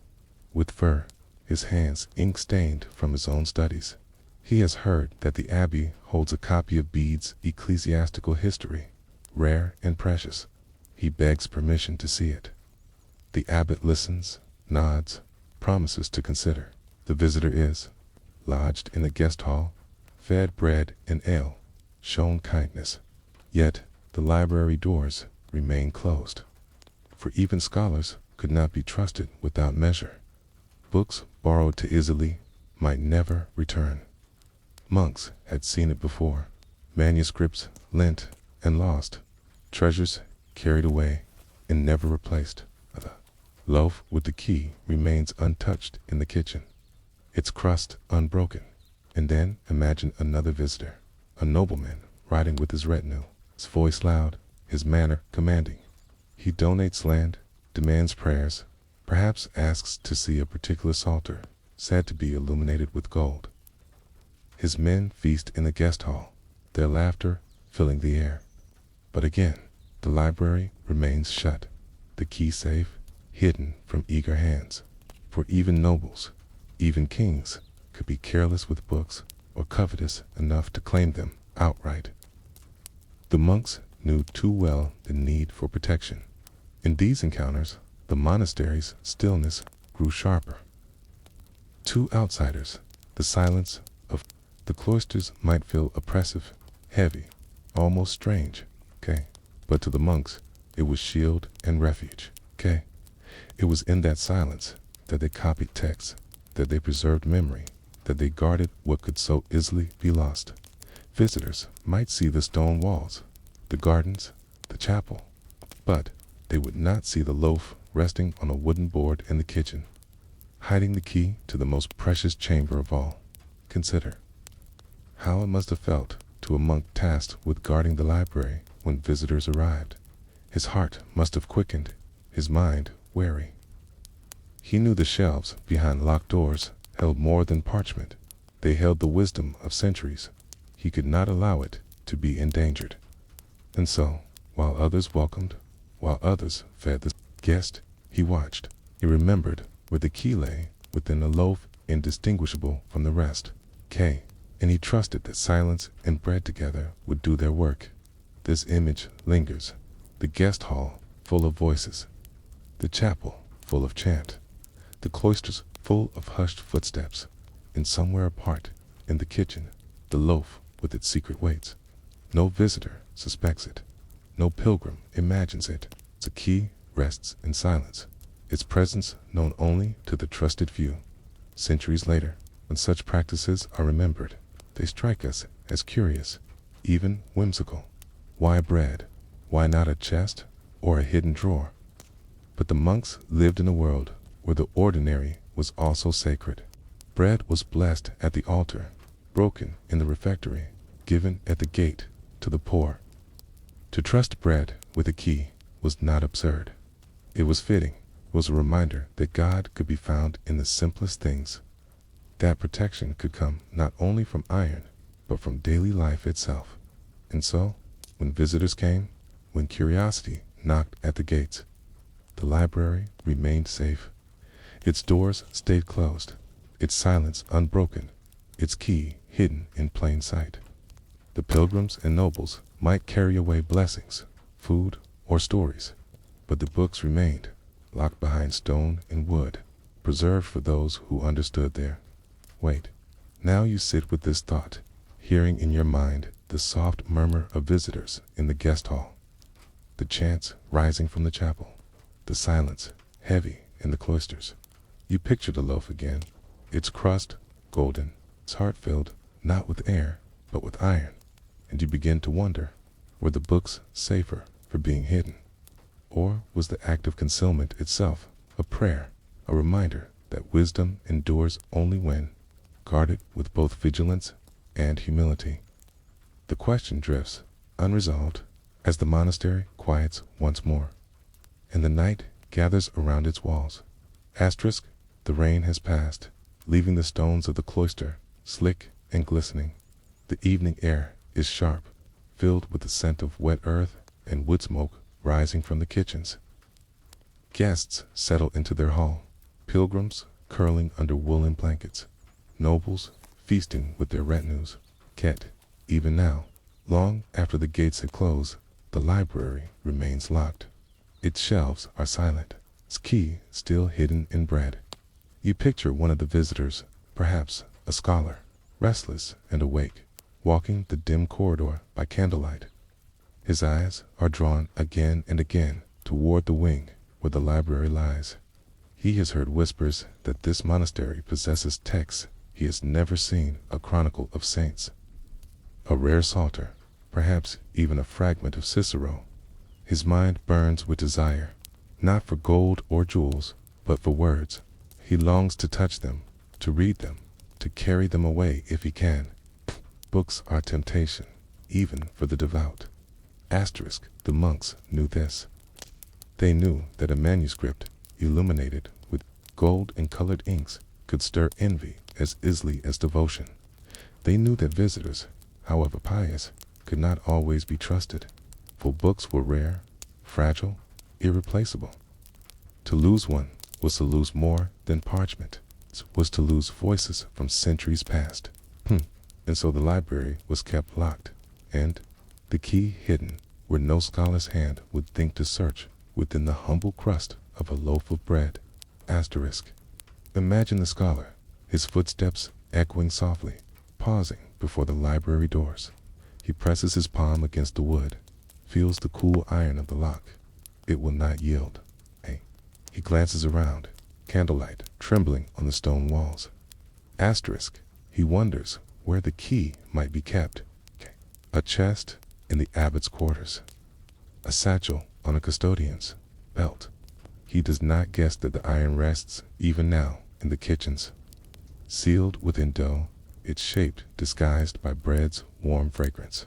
with fur, his hands ink-stained from his own studies. He has heard that the abbey holds a copy of Bede's ecclesiastical history, rare and precious. He begs permission to see it. The abbot listens, nods, promises to consider. The visitor is lodged in a guest hall, fed bread and ale, shown kindness. Yet the library doors remain closed, for even scholars could not be trusted without measure. Books borrowed too easily might never return. Monks had seen it before: manuscripts lent and lost, treasures carried away and never replaced. The loaf with the key remains untouched in the kitchen, its crust unbroken. And then imagine another visitor, a nobleman riding with his retinue, his voice loud, his manner commanding. He donates land, demands prayers, perhaps asks to see a particular psalter, said to be illuminated with gold. His men feast in the guest hall, their laughter filling the air. But again, the library remains shut, the key safe hidden from eager hands. For even nobles, even kings, could be careless with books or covetous enough to claim them outright. The monks knew too well the need for protection. In these encounters, the monastery's stillness grew sharper. To outsiders, the silence of the cloisters might feel oppressive, heavy, almost strange, but to the monks, it was shield and refuge, It was in that silence that they copied texts, that they preserved memory, that they guarded what could so easily be lost. Visitors might see the stone walls, the gardens, the chapel, but they would not see the loaf resting on a wooden board in the kitchen, hiding the key to the most precious chamber of all. Consider how it must have felt to a monk tasked with guarding the library when visitors arrived. His heart must have quickened, his mind wary. He knew the shelves behind locked doors held more than parchment. They held the wisdom of centuries. He could not allow it to be endangered. And so, while others welcomed, while others fed the guest, he watched. He remembered where the key lay, within a loaf indistinguishable from the rest. decay, and he trusted that silence and bread together would do their work. This image lingers. The guest hall full of voices, the chapel full of chant, the cloisters full of hushed footsteps, and somewhere apart in the kitchen, the loaf with its secret waits. No visitor suspects it. No pilgrim imagines it. The key rests in silence, its presence known only to the trusted few. Centuries later, when such practices are remembered, they strike us as curious, even whimsical. Why bread? Why not a chest or a hidden drawer? But the monks lived in a world where the ordinary was also sacred. Bread was blessed at the altar, broken in the refectory, given at the gate to the poor. To trust bread with a key was not absurd. It was fitting, was a reminder that God could be found in the simplest things. That protection could come not only from iron, but from daily life itself. And so, when visitors came, when curiosity knocked at the gates, the library remained safe. Its doors stayed closed, its silence unbroken, its key hidden in plain sight. The pilgrims and nobles might carry away blessings, food, or stories, but the books remained, locked behind stone and wood, preserved for those who understood their wait. Now you sit with this thought, hearing in your mind the soft murmur of visitors in the guest hall, the chants rising from the chapel, the silence heavy in the cloisters. You picture the loaf again, its crust golden, its heart filled not with air, but with iron, and you begin to wonder, were the books safer for being hidden? Or was the act of concealment itself a prayer, a reminder that wisdom endures only when guarded with both vigilance and humility? The question drifts, unresolved, as the monastery quiets once more, and the night gathers around its walls. Asterisk, the rain has passed, leaving the stones of the cloister slick and glistening. The evening air is sharp, filled with the scent of wet earth and wood smoke rising from the kitchens. Guests settle into their hall, pilgrims curling under woolen blankets, nobles feasting with their retinues. Yet, even now, long after the gates had closed, the library remains locked. Its shelves are silent, its key still hidden in bread. You picture one of the visitors, perhaps a scholar, restless and awake, walking the dim corridor by candlelight. His eyes are drawn again and again toward the wing where the library lies. He has heard whispers that this monastery possesses texts he has never seen, a chronicle of saints, a rare psalter, perhaps even a fragment of Cicero. His mind burns with desire, not for gold or jewels, but for words. He longs to touch them, to read them, to carry them away if he can. Books are temptation, even for the devout. Asterisk, the monks knew this. They knew that a manuscript, illuminated with gold and colored inks, could stir envy as easily as devotion. They knew that visitors, however pious, could not always be trusted, for books were rare, fragile, irreplaceable. To lose one was to lose more than parchment, was to lose voices from centuries past. And so the library was kept locked, and the key hidden where no scholar's hand would think to search, within the humble crust of a loaf of bread. Asterisk. Imagine the scholar, his footsteps echoing softly, pausing before the library doors. He presses his palm against the wood, feels the cool iron of the lock. It will not yield. He glances around, candlelight trembling on the stone walls. Asterisk. He wonders where the key might be kept. A chest in the abbot's quarters, a satchel on a custodian's belt. He does not guess that the iron rests even now in the kitchens, sealed within dough, its shape disguised by bread's warm fragrance.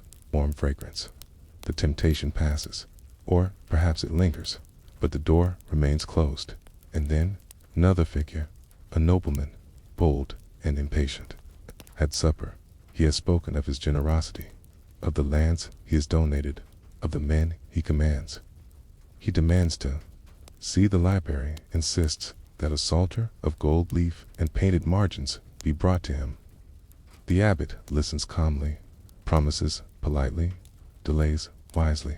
The temptation passes, or perhaps it lingers, but the door remains closed. And then another figure, a nobleman, bold and impatient. At supper, he has spoken of his generosity, of the lands he has donated, of the men he commands. He demands to see the library, insists that a psalter of gold leaf and painted margins be brought to him. The abbot listens calmly, promises politely, delays wisely.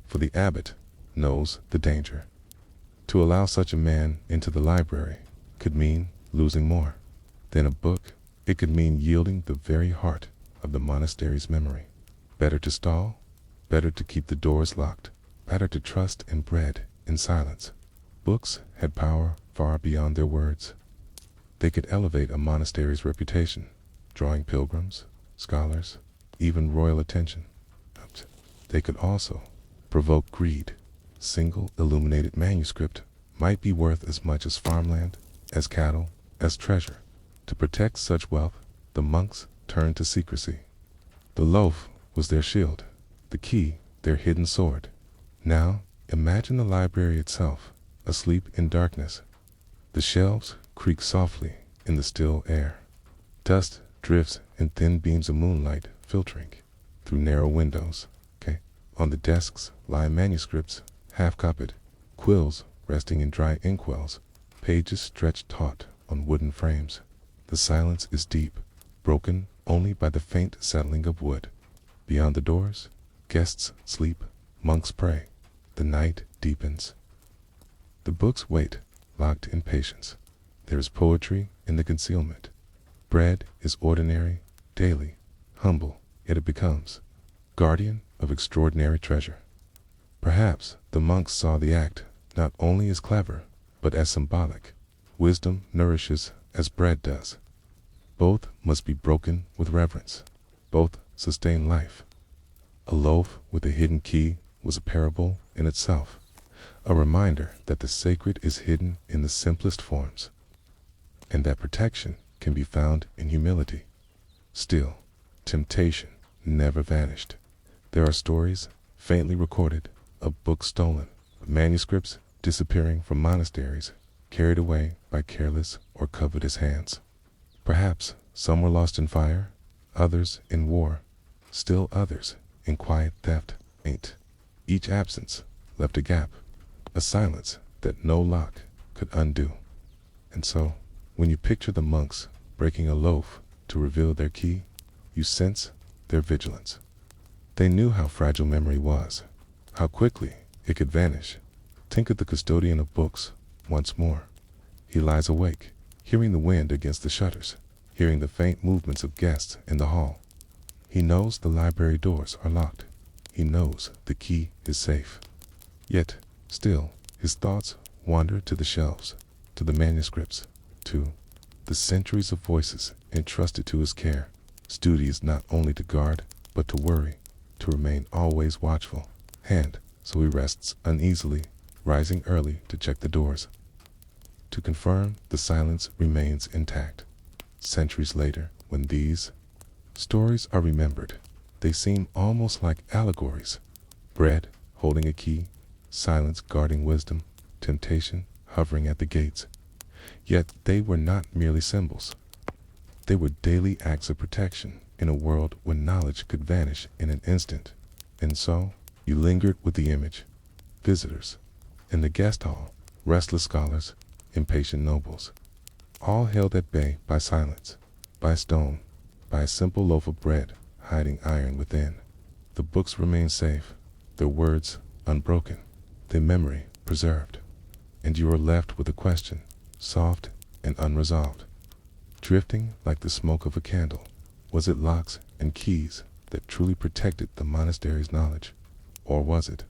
For the abbot knows the danger. To allow such a man into the library could mean losing more than a book. It could mean yielding the very heart of the monastery's memory. Better to stall, better to keep the doors locked, better to trust and bread in silence. Books had power far beyond their words. They could elevate a monastery's reputation, drawing pilgrims, scholars, even royal attention. They could also provoke greed. Single illuminated manuscript might be worth as much as farmland, as cattle, as treasure. To protect such wealth, the monks turned to secrecy. The loaf was their shield, the key their hidden sword. Now, imagine the library itself, asleep in darkness. The shelves creak softly in the still air. Dust drifts in thin beams of moonlight filtering through narrow windows. On the desks lie manuscripts, half-copied, quills resting in dry inkwells, pages stretched taut on wooden frames. The silence is deep, broken only by the faint settling of wood. Beyond the doors, guests sleep, monks pray. The night deepens. The books wait, locked in patience. There is poetry in the concealment. Bread is ordinary, daily, humble, yet it becomes guardian of extraordinary treasure. Perhaps the monks saw the act not only as clever, but as symbolic. Wisdom nourishes as bread does. Both must be broken with reverence. Both sustain life. A loaf with a hidden key was a parable in itself, a reminder that the sacred is hidden in the simplest forms, and that protection can be found in humility. Still, temptation never vanished. There are stories, faintly recorded, of books stolen, of manuscripts disappearing from monasteries, carried away by careless or covetous hands. Perhaps some were lost in fire, others in war, still others in quiet theft. Each absence left a gap, a silence that no lock could undo. And so, when you picture the monks breaking a loaf to reveal their key, you sense their vigilance. They knew how fragile memory was, how quickly it could vanish. Think of the custodian of books once more. He lies awake, hearing the wind against the shutters, hearing the faint movements of guests in the hall. He knows the library doors are locked. He knows the key is safe. Yet, still, his thoughts wander to the shelves, to the manuscripts, to the centuries of voices entrusted to his care. His duty is not only to guard, but to worry, to remain always watchful. So he rests uneasily, rising early to check the doors, to confirm the silence remains intact. Centuries later, when these stories are remembered, they seem almost like allegories. Bread holding a key, silence guarding wisdom, temptation hovering at the gates. Yet they were not merely symbols. They were daily acts of protection in a world when knowledge could vanish in an instant. And so, you lingered with the image. Visitors in the guest hall, restless scholars, impatient nobles, all held at bay by silence, by stone, by a simple loaf of bread hiding iron within. The books remain safe, their words unbroken, their memory preserved. And you are left with a question, soft and unresolved, drifting like the smoke of a candle. Was it locks and keys that truly protected the monastery's knowledge? Or was it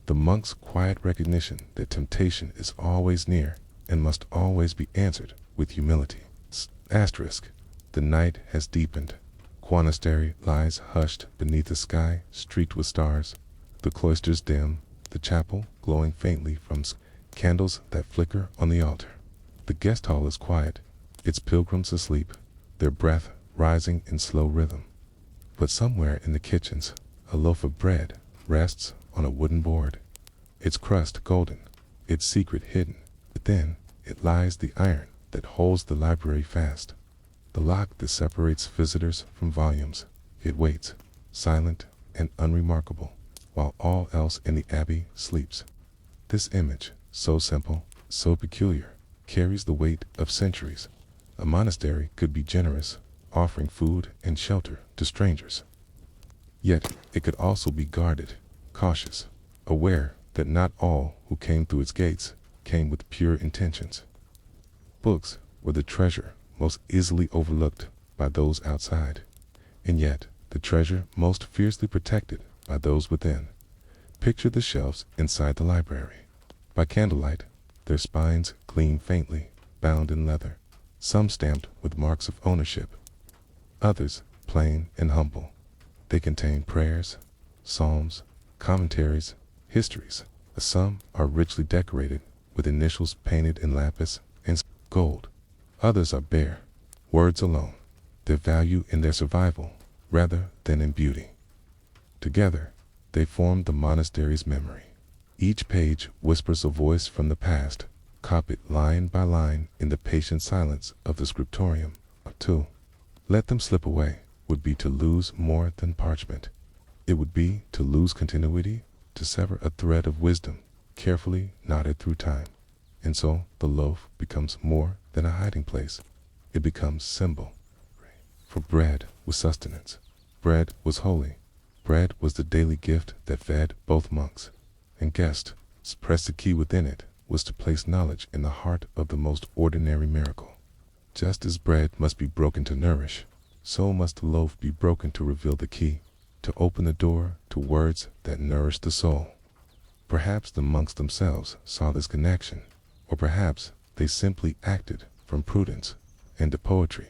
the monk's quiet recognition that temptation is always near and must always be answered with humility? Asterisk. The night has deepened. Monastery lies hushed beneath a sky streaked with stars. The cloisters dim, the chapel glowing faintly from candles that flicker on the altar. The guest hall is quiet, its pilgrims asleep, their breath rising in slow rhythm. But somewhere in the kitchens, a loaf of bread rests on a wooden board, its crust golden, its secret hidden. Within it lies the iron that holds the library fast, the lock that separates visitors from volumes. It waits, silent and unremarkable, while all else in the abbey sleeps. This image, so simple, so peculiar, carries the weight of centuries. A monastery could be generous, offering food and shelter to strangers. Yet it could also be guarded, cautious, aware that not all who came through its gates came with pure intentions. Books were the treasure most easily overlooked by those outside, and yet the treasure most fiercely protected by those within. Picture the shelves inside the library. By candlelight, their spines gleam faintly, bound in leather, some stamped with marks of ownership, others plain and humble. They contain prayers, psalms, commentaries, histories. Some are richly decorated with initials painted in lapis and gold. Others are bare, words alone, their value in their survival rather than in beauty. Together, they form the monastery's memory. Each page whispers a voice from the past, copied line by line in the patient silence of the scriptorium. To let them slip away would be to lose more than parchment. It would be to lose continuity, to sever a thread of wisdom carefully knotted through time. And so the loaf becomes more than a hiding place. It becomes symbol. For bread was sustenance. Bread was holy. Bread was the daily gift that fed both monks and guests. Press the key within it was to place knowledge in the heart of the most ordinary miracle. Just as bread must be broken to nourish, so must the loaf be broken to reveal the key, to open the door to words that nourish the soul. Perhaps the monks themselves saw this connection, or perhaps they simply acted from prudence, and the poetry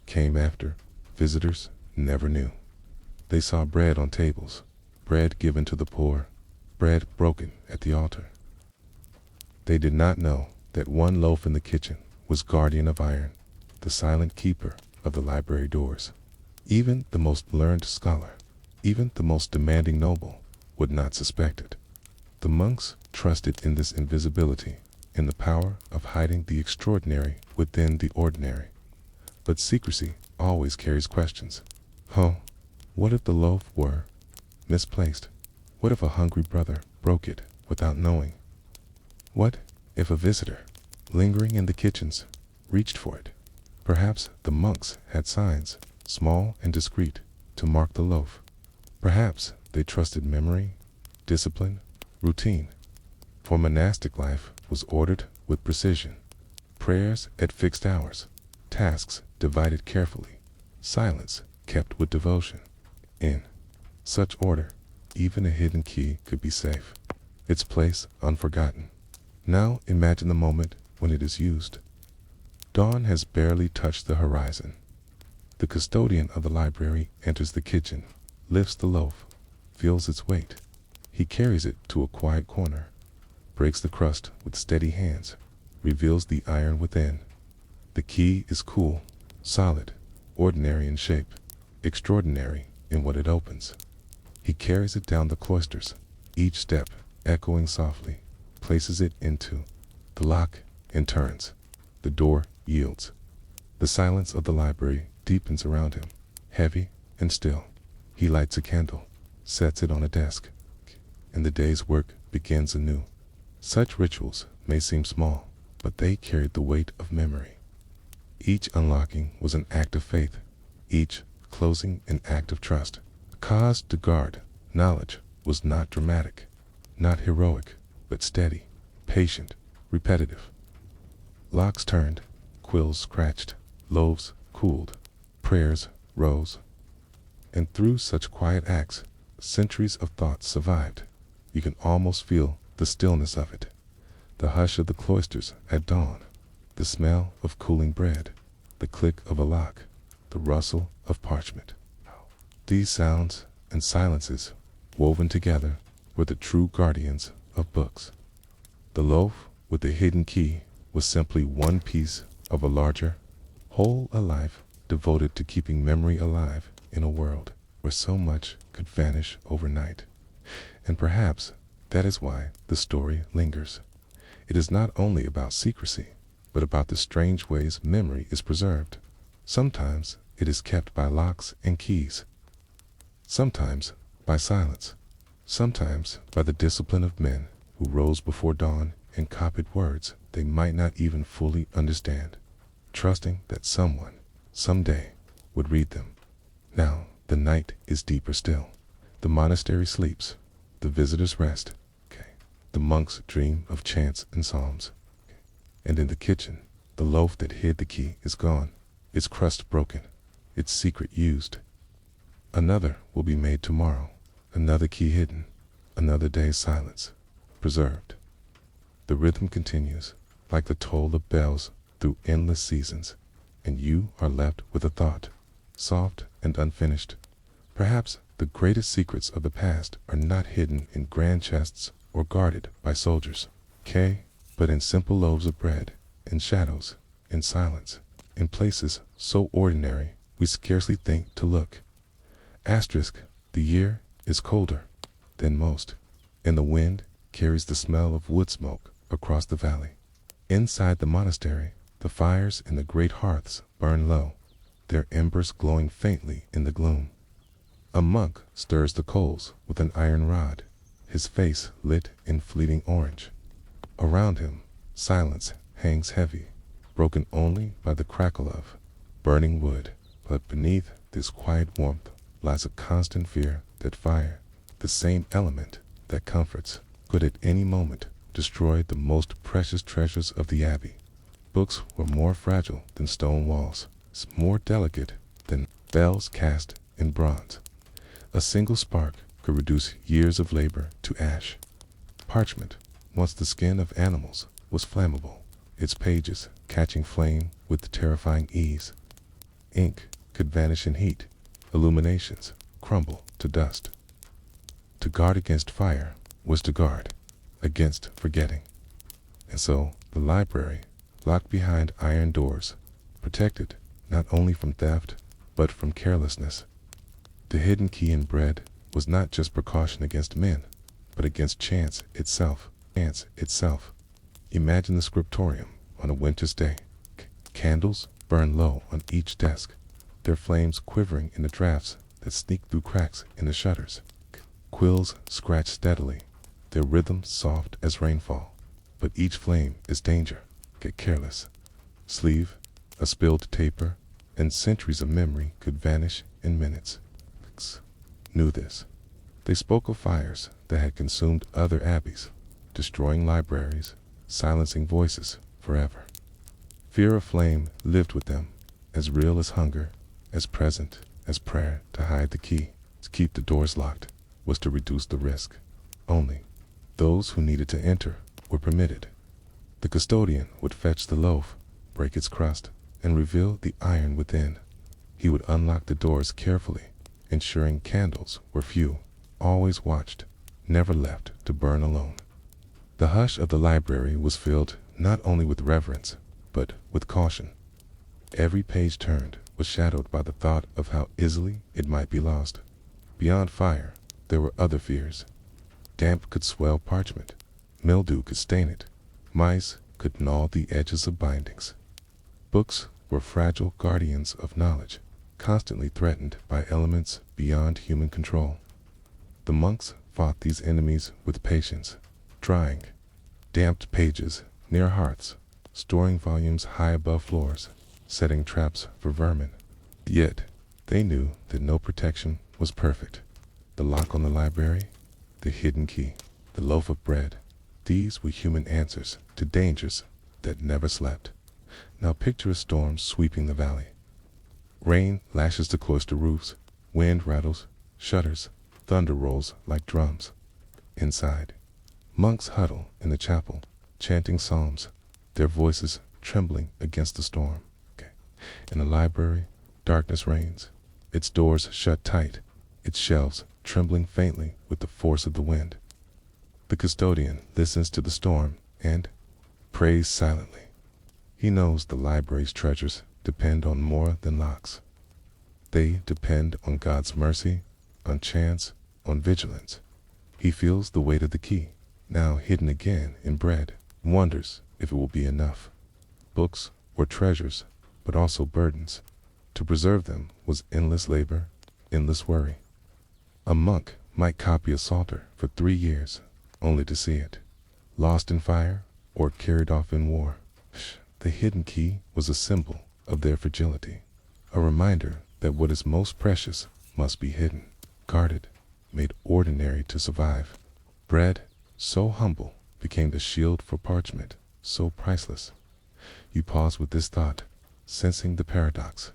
came after. Visitors never knew. They saw bread on tables, bread given to the poor, bread broken at the altar. They did not know that one loaf in the kitchen was guardian of iron, the silent keeper of the library doors. Even the most learned scholar, even the most demanding noble, would not suspect it. The monks trusted in this invisibility, in the power of hiding the extraordinary within the ordinary. But secrecy always carries questions. What if the loaf were misplaced? What if a hungry brother broke it without knowing? What if a visitor, lingering in the kitchens, reached for it? Perhaps the monks had signs, small and discreet, to mark the loaf. Perhaps they trusted memory, discipline, routine. For monastic life was ordered with precision. Prayers at fixed hours, tasks divided carefully, silence kept with devotion. In such order, even a hidden key could be safe, its place unforgotten. Now imagine the moment when it is used. Dawn has barely touched the horizon. The custodian of the library enters the kitchen, lifts the loaf, feels its weight. He carries it to a quiet corner, breaks the crust with steady hands, reveals the iron within. The key is cool, solid, ordinary in shape, extraordinary in what it opens. He carries it down the cloisters, each step echoing softly, places it into the lock and turns. The door yields. The silence of the library deepens around him, heavy and still. He lights a candle, sets it on a desk, and the day's work begins anew. Such rituals may seem small, but they carried the weight of memory. Each unlocking was an act of faith, each closing an act of trust. Cause de garde, knowledge, was not dramatic, not heroic, but steady, patient, repetitive. Locks turned, quills scratched, loaves cooled, prayers rose. And through such quiet acts, centuries of thought survived. You can almost feel the stillness of it, the hush of the cloisters at dawn, the smell of cooling bread, the click of a lock, the rustle of parchment. These sounds and silences, woven together, were the true guardians of books. The loaf with the hidden key was simply one piece of a larger whole, a life devoted to keeping memory alive in a world where so much could vanish overnight. And perhaps that is why the story lingers. It is not only about secrecy, but about the strange ways memory is preserved. Sometimes it is kept by locks and keys, sometimes by silence, sometimes by the discipline of men who rose before dawn and copied words they might not even fully understand, trusting that someone, someday, would read them. Now the night is deeper still. The monastery sleeps. The visitors rest. The monks dream of chants and psalms. And in the kitchen, the loaf that hid the key is gone, its crust broken, its secret used. Another will be made tomorrow, another key hidden, another day's silence preserved. The rhythm continues, like the toll of bells through endless seasons, and you are left with a thought, soft and unfinished. Perhaps the greatest secrets of the past are not hidden in grand chests or guarded by soldiers, but in simple loaves of bread, in shadows, in silence, in places so ordinary we scarcely think to look. The year is colder than most, and the wind carries the smell of wood smoke across the valley. Inside the monastery, the fires in the great hearths burn low, their embers glowing faintly in the gloom. A monk stirs the coals with an iron rod, his face lit in fleeting orange. Around him, silence hangs heavy, broken only by the crackle of burning wood. But beneath this quiet warmth lies a constant fear that fire, the same element that comforts, could at any moment destroy the most precious treasures of the abbey. Books were more fragile than stone walls, more delicate than bells cast in bronze. A single spark could reduce years of labor to ash. Parchment, once the skin of animals, was flammable, its pages catching flame with terrifying ease. Ink could vanish in heat, illuminations crumble to dust. To guard against fire was to guard against forgetting. And so the library, locked behind iron doors, protected not only from theft, but from carelessness. The hidden key in bread was not just precaution against men, but against chance itself. Imagine the scriptorium on a winter's day. Candles burn low on each desk, their flames quivering in the drafts that sneak through cracks in the shutters. Quills scratch steadily, their rhythm soft as rainfall, but each flame is danger. Get careless. Sleeve, a spilled taper, and centuries of memory could vanish in minutes. Knew this. They spoke of fires that had consumed other abbeys, destroying libraries, silencing voices forever. Fear of flame lived with them, as real as hunger, as present as prayer. To hide the key, to keep the doors locked, was to reduce the risk. Only those who needed to enter were permitted. The custodian would fetch the loaf, break its crust, and reveal the iron within. He would unlock the doors carefully, ensuring candles were few, always watched, never left to burn alone. The hush of the library was filled not only with reverence, but with caution. Every page turned was shadowed by the thought of how easily it might be lost. Beyond fire, there were other fears. Damp could swell parchment, mildew could stain it, mice could gnaw the edges of bindings. Books were fragile guardians of knowledge, constantly threatened by elements beyond human control. The monks fought these enemies with patience, drying damped pages near hearths, storing volumes high above floors, setting traps for vermin. Yet they knew that no protection was perfect. The lock on the library, the hidden key, the loaf of bread, these were human answers to dangers that never slept. Now picture a storm sweeping the valley. Rain lashes the cloister roofs, wind rattles shutters, thunder rolls like drums. Inside, monks huddle in the chapel, chanting psalms, their voices trembling against the storm. In the library, darkness reigns, its doors shut tight, its shelves trembling faintly with the force of the wind. The custodian listens to the storm and prays silently. He knows the library's treasures depend on more than locks. They depend on God's mercy, on chance, on vigilance. He feels the weight of the key, now hidden again in bread, wonders if it will be enough. Books were treasures, but also burdens. To preserve them was endless labor, endless worry. A monk might copy a psalter for 3 years, only to see it lost in fire or carried off in war. The hidden key was a symbol of their fragility, a reminder that what is most precious must be hidden, guarded, made ordinary to survive. Bread, so humble, became the shield for parchment, so priceless. You pause with this thought, sensing the paradox.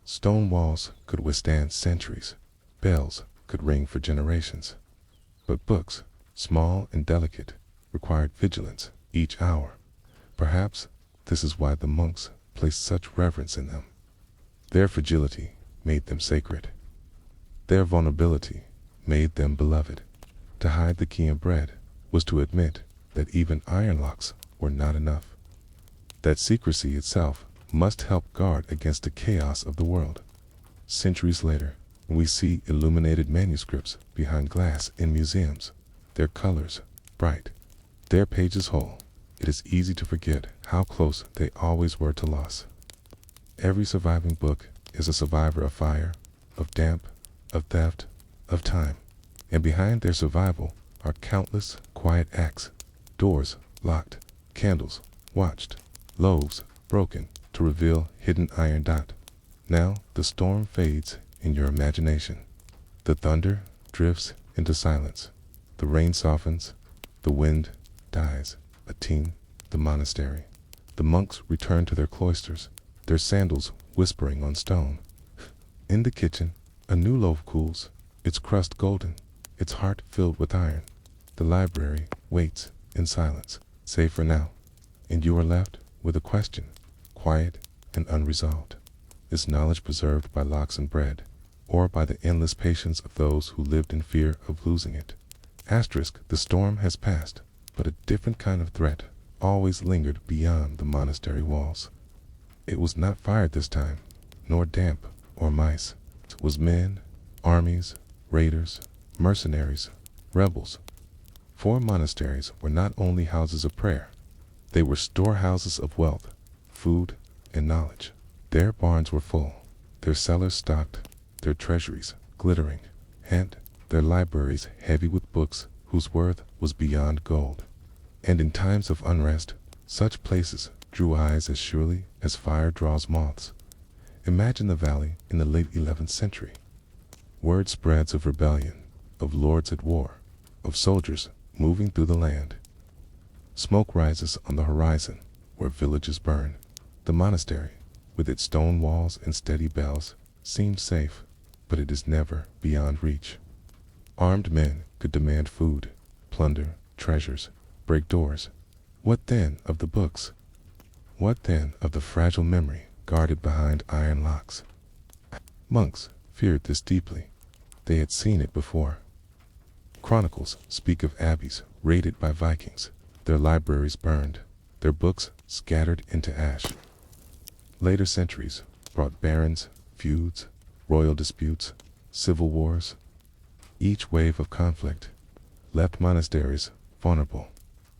Stone walls could withstand centuries, bells could ring for generations. But books, small and delicate, required vigilance each hour. Perhaps this is why the monks placed such reverence in them. Their fragility made them sacred. Their vulnerability made them beloved. To hide the key in bread was to admit that even iron locks were not enough. That secrecy itself must help guard against the chaos of the world. Centuries later, we see illuminated manuscripts behind glass in museums, their colors bright, their pages whole. It is easy to forget how close they always were to loss. Every surviving book is a survivor of fire, of damp, of theft, of time. And behind their survival are countless quiet acts, doors locked, candles watched, loaves broken to reveal hidden iron dot. Now the storm fades in your imagination. The thunder drifts into silence. The rain softens. The wind dies. The monastery. The monks return to their cloisters, their sandals whispering on stone. In the kitchen, a new loaf cools, its crust golden, its heart filled with iron. The library waits in silence, save for now, and you are left with a question, quiet and unresolved. Is knowledge preserved by locks and bread, or by the endless patience of those who lived in fear of losing it? The storm has passed, but a different kind of threat always lingered beyond the monastery walls. It was not fire this time, nor damp or mice. It was men, armies, raiders, mercenaries, rebels. 4 monasteries were not only houses of prayer, they were storehouses of wealth, food, and knowledge. Their barns were full, their cellars stocked, their treasuries glittering, and their libraries heavy with books whose worth was beyond gold. And in times of unrest, such places drew eyes as surely as fire draws moths. Imagine the valley in the late 11th century. Word spreads of rebellion, of lords at war, of soldiers moving through the land. Smoke rises on the horizon where villages burn. The monastery, with its stone walls and steady bells, seems safe, but it is never beyond reach. Armed men could demand food, plunder treasures, break doors. What then of the books? What then of the fragile memory guarded behind iron locks? Monks feared this deeply. They had seen it before. Chronicles speak of abbeys raided by Vikings, their libraries burned, their books scattered into ash. Later centuries brought barons, feuds, royal disputes, civil wars. Each wave of conflict left monasteries vulnerable.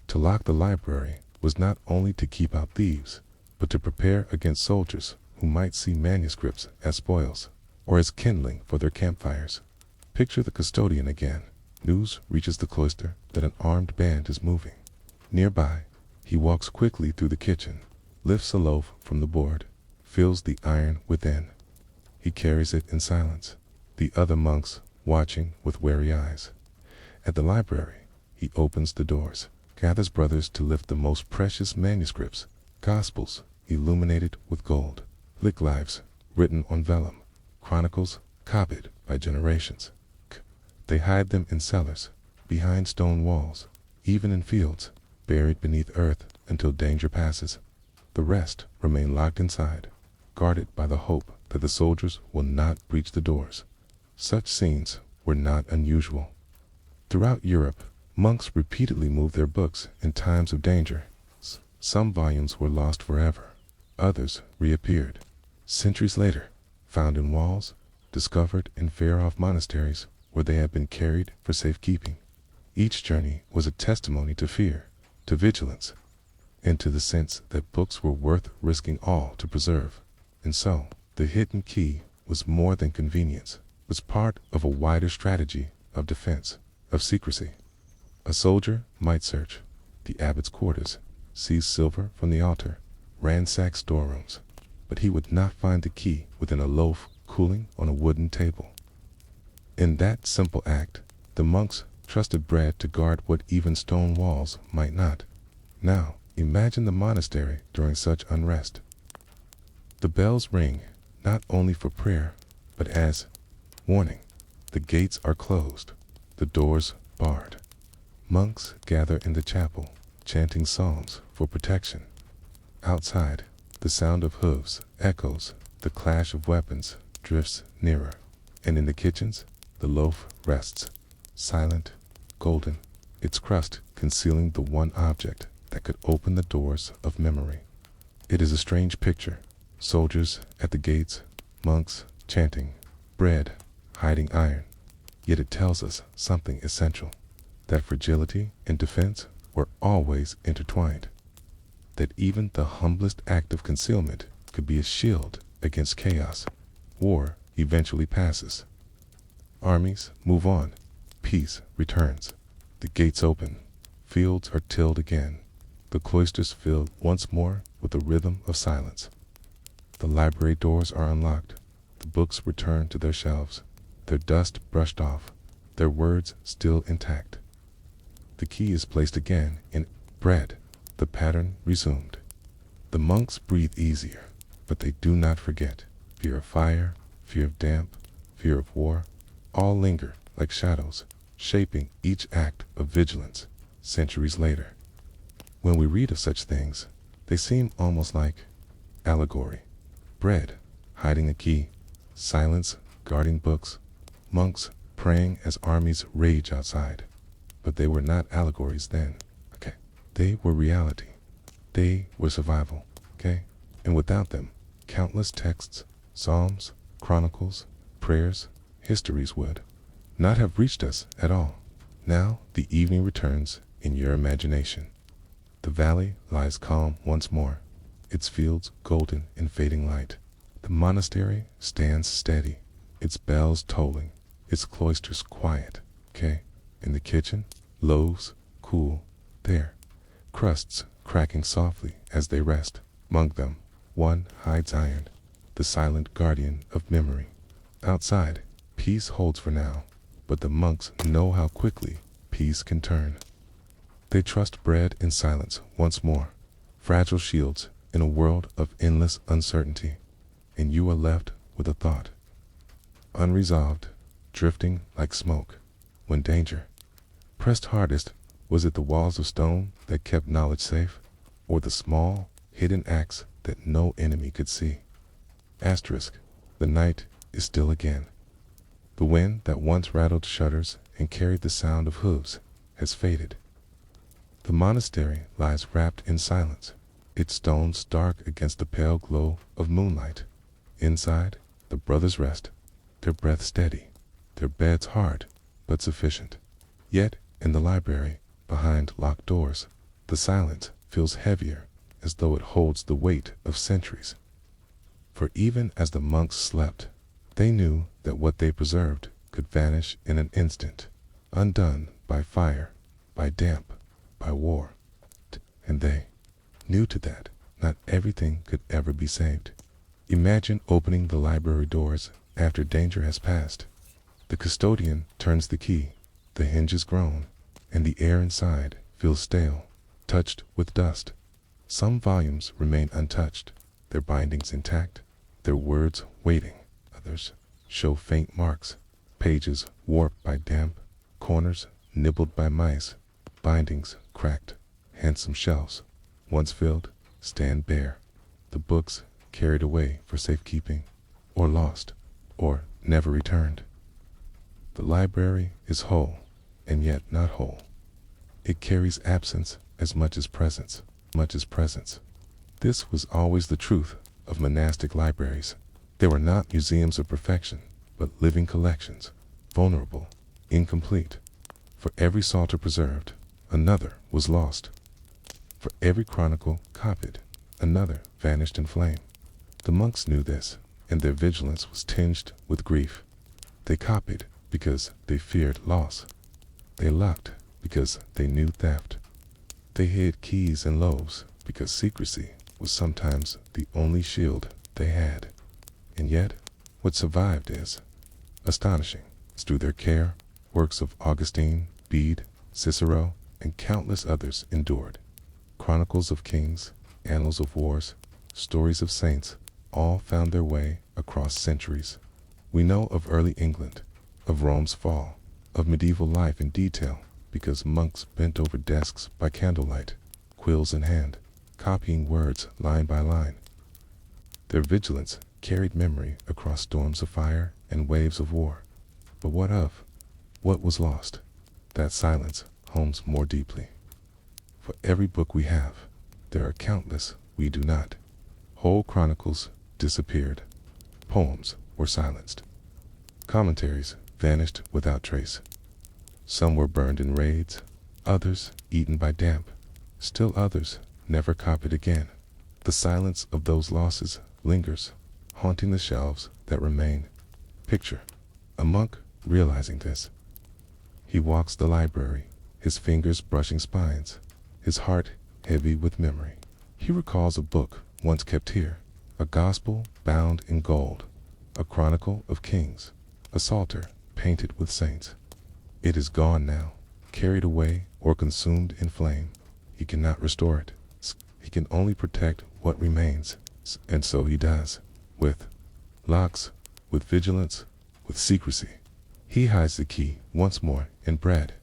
To lock the library was not only to keep out thieves, but to prepare against soldiers who might see manuscripts as spoils or as kindling for their campfires. Picture the custodian again. News reaches the cloister that an armed band is moving. Nearby, he walks quickly through the kitchen, lifts a loaf from the board, fills the iron within. He carries it in silence, the other monks watching with wary eyes. At the library, he opens the doors, gathers brothers to lift the most precious manuscripts, gospels illuminated with gold, lick lives written on vellum, chronicles copied by generations. They hide them in cellars, behind stone walls, even in fields, buried beneath earth until danger passes. The rest remain locked inside, guarded by the hope that the soldiers will not breach the doors. Such scenes were not unusual. Throughout Europe, monks repeatedly moved their books in times of danger. Some volumes were lost forever, others reappeared. Centuries later, found in walls, discovered in far-off monasteries where they had been carried for safekeeping. Each journey was a testimony to fear, to vigilance, and to the sense that books were worth risking all to preserve. And so, the hidden key was more than convenience, was part of a wider strategy of defense, of secrecy. A soldier might search the abbot's quarters, seize silver from the altar, ransack storerooms, but he would not find the key within a loaf cooling on a wooden table. In that simple act, the monks trusted bread to guard what even stone walls might not. Now, imagine the monastery during such unrest. The bells ring, not only for prayer, but as warning. The gates are closed, the doors barred. Monks gather in the chapel, chanting psalms for protection. Outside, the sound of hooves echoes, the clash of weapons drifts nearer, and in the kitchens, the loaf rests, silent, golden, its crust concealing the one object that could open the doors of memory. It is a strange picture. Soldiers at the gates, monks chanting, bread hiding iron. Yet it tells us something essential, that fragility and defense were always intertwined, that even the humblest act of concealment could be a shield against chaos. War eventually passes. Armies move on. Peace returns. The gates open. Fields are tilled again. The cloisters filled once more with the rhythm of silence. The library doors are unlocked. The books return to their shelves, their dust brushed off, their words still intact. The key is placed again in bread, the pattern resumed. The monks breathe easier, but they do not forget. Fear of fire, fear of damp, fear of war, all linger like shadows, shaping each act of vigilance centuries later. When we read of such things, they seem almost like allegory. Bread hiding a key, silence guarding books, monks praying as armies rage outside. But they were not allegories then, okay? They were reality. They were survival, okay? And without them, countless texts, psalms, chronicles, prayers, histories would not have reached us at all. Now the evening returns in your imagination. The valley lies calm once more, its fields golden in fading light. The monastery stands steady, its bells tolling, its cloisters quiet, okay? In the kitchen, loaves cool there, crusts cracking softly as they rest. Among them, one hides iron, the silent guardian of memory. Outside, peace holds for now, but the monks know how quickly peace can turn. They trust bread in silence once more, fragile shields in a world of endless uncertainty, and you are left with a thought, unresolved, drifting like smoke. When danger pressed hardest, was it the walls of stone that kept knowledge safe, or the small, hidden acts that no enemy could see? Asterisk, the night is still again. The wind that once rattled shutters and carried the sound of hooves has faded. The monastery lies wrapped in silence, its stones dark against the pale glow of moonlight. Inside, the brothers rest, their breath steady, their beds hard but sufficient. Yet, in the library, behind locked doors, the silence feels heavier, as though it holds the weight of centuries. For even as the monks slept, they knew that what they preserved could vanish in an instant, undone by fire, by damp, by war. And they knew to that not everything could ever be saved. Imagine opening the library doors after danger has passed. The custodian turns the key, the hinges groan, and the air inside feels stale, touched with dust. Some volumes remain untouched, their bindings intact, their words waiting. Others show faint marks, pages warped by damp, corners nibbled by mice, bindings cracked. Handsome shelves, once filled, stand bare. The books carried away for safekeeping, or lost, or never returned. The library is whole, and yet not whole. It carries absence as much as presence, This was always the truth of monastic libraries. They were not museums of perfection, but living collections, vulnerable, incomplete. For every psalter preserved, another was lost. For every chronicle copied, another vanished in flame. The monks knew this, and their vigilance was tinged with grief. They copied because they feared loss. They locked because they knew theft. They hid keys and loaves because secrecy was sometimes the only shield they had. And yet, What survived is astonishing. Through their care, works of Augustine, Bede, Cicero, and countless others endured. Chronicles of kings, annals of wars, stories of saints, all found their way across centuries. We know of early England, of Rome's fall, of medieval life in detail, because monks bent over desks by candlelight, quills in hand, copying words line by line. Their vigilance carried memory across storms of fire and waves of war. But what was lost? That silence homes more deeply. For every book we have, there are countless we do not. Whole chronicles disappeared. Poems were silenced. Commentaries vanished without trace. Some were burned in raids, others eaten by damp, still others never copied again. The silence of those losses lingers, haunting the shelves that remain. Picture a monk realizing this. He walks the library, his fingers brushing spines, his heart heavy with memory. He recalls a book once kept here, a gospel bound in gold, a chronicle of kings, a psalter painted with saints. It is gone now, carried away or consumed in flame. He cannot restore it. He can only protect what remains, and so he does, with locks, with vigilance, with secrecy. He hides the key once more in bread,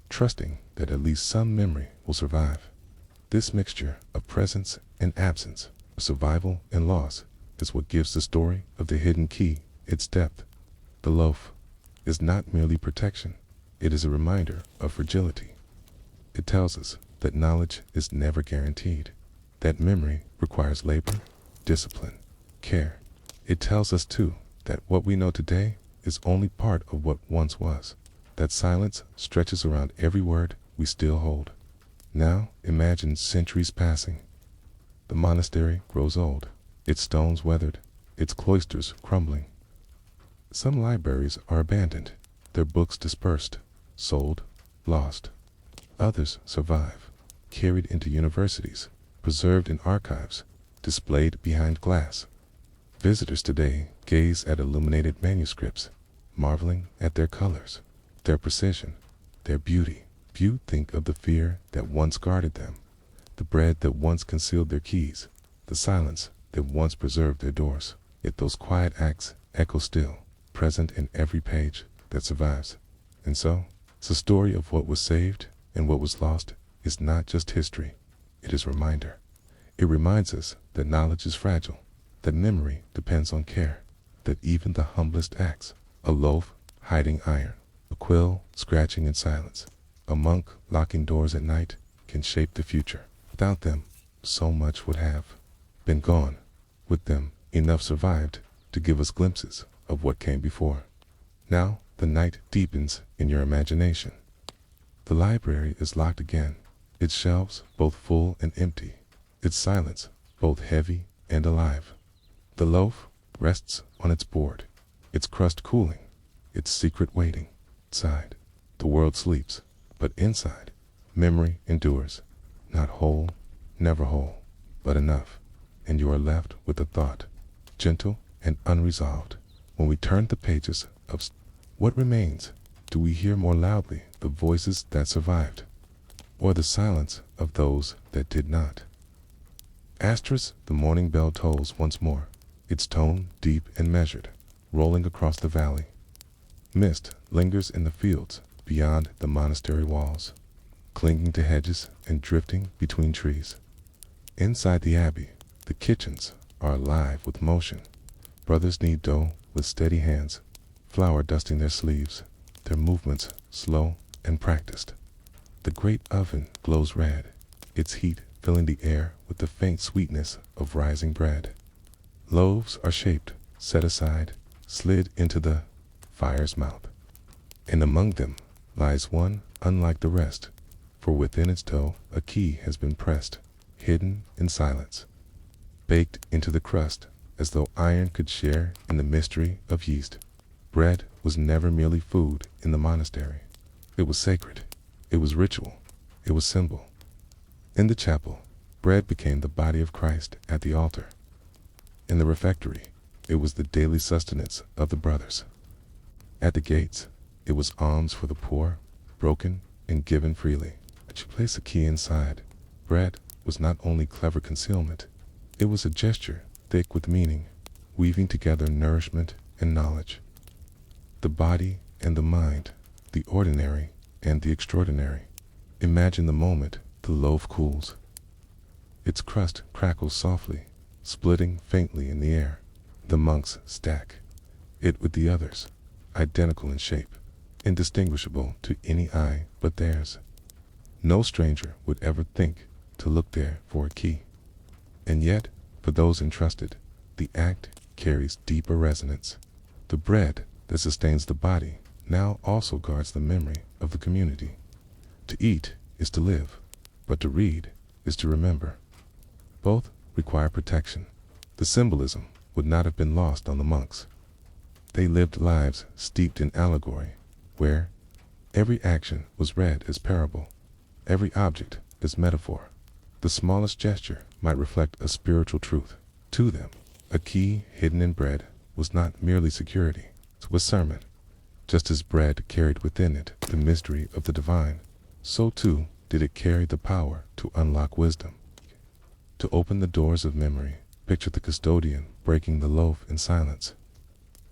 trusting that at least some memory will survive. This mixture of presence and absence, survival and loss, is what gives the story of the hidden key its depth. The loaf is not merely protection, it is a reminder of fragility. It tells us that knowledge is never guaranteed, that memory requires labor, discipline, care. It tells us, too, that what we know today is only part of what once was, that silence stretches around every word we still hold. Now imagine centuries passing. The monastery grows old, its stones weathered, its cloisters crumbling. Some libraries are abandoned, their books dispersed, sold, lost. Others survive, carried into universities, preserved in archives, displayed behind glass. Visitors today gaze at illuminated manuscripts, marveling at their colors, their precision, their beauty. Few think of the fear that once guarded them, the bread that once concealed their keys, the silence that once preserved their doors. Yet those quiet acts echo still, present in every page that survives. And so, the story of what was saved and what was lost is not just history, it is a reminder. It reminds us that knowledge is fragile, that memory depends on care, that even the humblest acts, a loaf hiding iron, a quill scratching in silence, a monk locking doors at night, can shape the future. Without them, so much would have been gone. With them, enough survived to give us glimpses of what came before. Now, the night deepens in your imagination. The library is locked again, its shelves both full and empty, its silence both heavy and alive. The loaf rests on its board, its crust cooling, its secret waiting. Outside, the world sleeps, but inside, memory endures, not whole, never whole, but enough, and you are left with a thought, gentle and unresolved. When we turn the pages of what remains, do we hear more loudly the voices that survived, or the silence of those that did not? Asterisk, the morning bell tolls once more, its tone deep and measured, rolling across the valley. Mist lingers in the fields beyond the monastery walls, clinging to hedges and drifting between trees. Inside the abbey, the kitchens are alive with motion. Brothers knead dough with steady hands, flour dusting their sleeves, their movements slow and practiced. The great oven glows red, its heat filling the air with the faint sweetness of rising bread. Loaves are shaped, set aside, slid into the fire's mouth. And among them lies one unlike the rest, for within its dough a key has been pressed, hidden in silence, baked into the crust as though iron could share in the mystery of yeast. Bread was never merely food in the monastery. It was sacred, it was ritual, it was symbol. In the chapel, bread became the body of Christ at the altar. In the refectory, It was the daily sustenance of the brothers. At the gates, it was alms for the poor, broken and given freely. She placed a key inside. Bread was not only clever concealment, it was a gesture thick with meaning, weaving together nourishment and knowledge. The body and the mind, the ordinary and the extraordinary. Imagine the moment the loaf cools. Its crust crackles softly, splitting faintly in the air. The monks stack it with the others, identical in shape, indistinguishable to any eye but theirs. No stranger would ever think to look there for a key. And yet, for those entrusted, the act carries deeper resonance. The bread that sustains the body now also guards the memory of the community. To eat is to live, but to read is to remember. Both require protection. The symbolism would not have been lost on the monks. They lived lives steeped in allegory, where every action was read as parable, every object as metaphor. The smallest gesture might reflect a spiritual truth. To them, a key hidden in bread was not merely security, it was sermon. Just as bread carried within it the mystery of the divine, so too did it carry the power to unlock wisdom. To open the doors of memory, picture the custodian breaking the loaf in silence.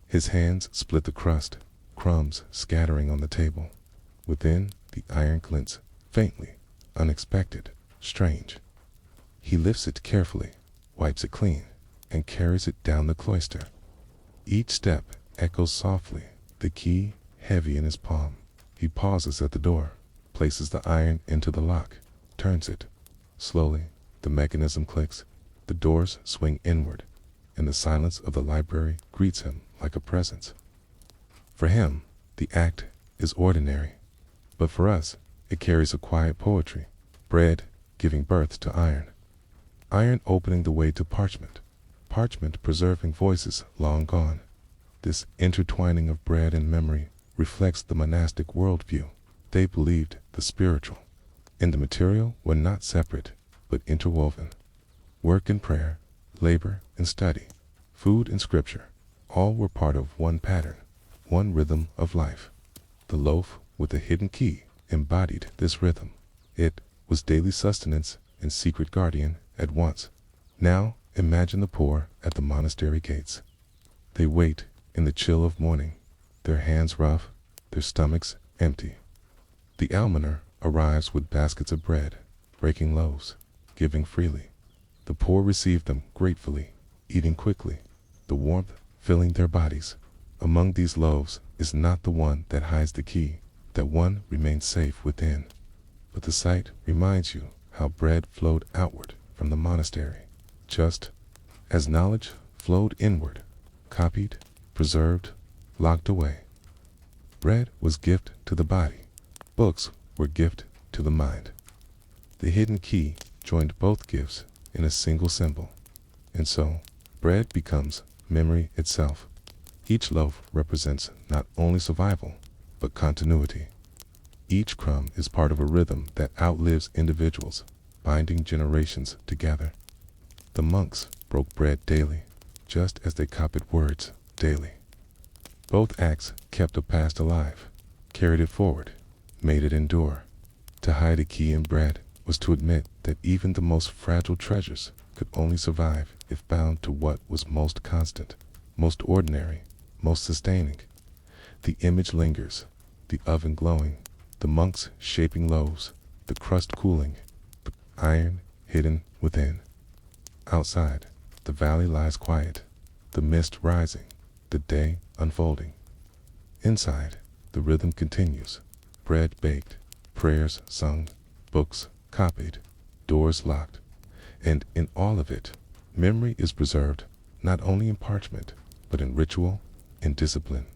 His hands split the crust, crumbs scattering on the table. Within, the iron glints, faintly, unexpected, strange. He lifts it carefully, wipes it clean, and carries it down the cloister. Each step echoes softly, the key heavy in his palm. He pauses at the door, places the iron into the lock, turns it. Slowly, the mechanism clicks, the doors swing inward, and the silence of the library greets him like a presence. For him, the act is ordinary, but for us, it carries a quiet poetry. Bread giving birth to iron. Iron opening the way to parchment. Parchment preserving voices long gone. This intertwining of bread and memory reflects the monastic worldview. They believed the spiritual and the material were not separate, but interwoven. Work and prayer, labor and study, food and scripture, all were part of one pattern, one rhythm of life. The loaf with the hidden key embodied this rhythm. It was daily sustenance and secret guardian at once. Now imagine the poor at the monastery gates. They wait in the chill of morning, their hands rough, their stomachs empty. The almoner arrives with baskets of bread, breaking loaves, giving freely. The poor receive them gratefully, eating quickly, the warmth filling their bodies. Among these loaves is not the one that hides the key, that one remains safe within. But the sight reminds you how bread flowed outward from the monastery, just as knowledge flowed inward, copied, preserved, locked away. Bread was gift to the body, books were gift to the mind. The hidden key joined both gifts in a single symbol, and so bread becomes memory itself. Each loaf represents not only survival, but continuity. Each crumb is part of a rhythm that outlives individuals, binding generations together. The monks broke bread daily, just as they copied words daily. Both acts kept a past alive, carried it forward, made it endure. To hide a key in bread was to admit that even the most fragile treasures could only survive if bound to what was most constant, most ordinary, most sustaining. The image lingers, the oven glowing, the monks shaping loaves, the crust cooling, the iron hidden within. Outside, the valley lies quiet, the mist rising, the day unfolding. Inside, the rhythm continues, bread baked, prayers sung, books copied, doors locked, and in all of it, memory is preserved not only in parchment, but in ritual, in discipline,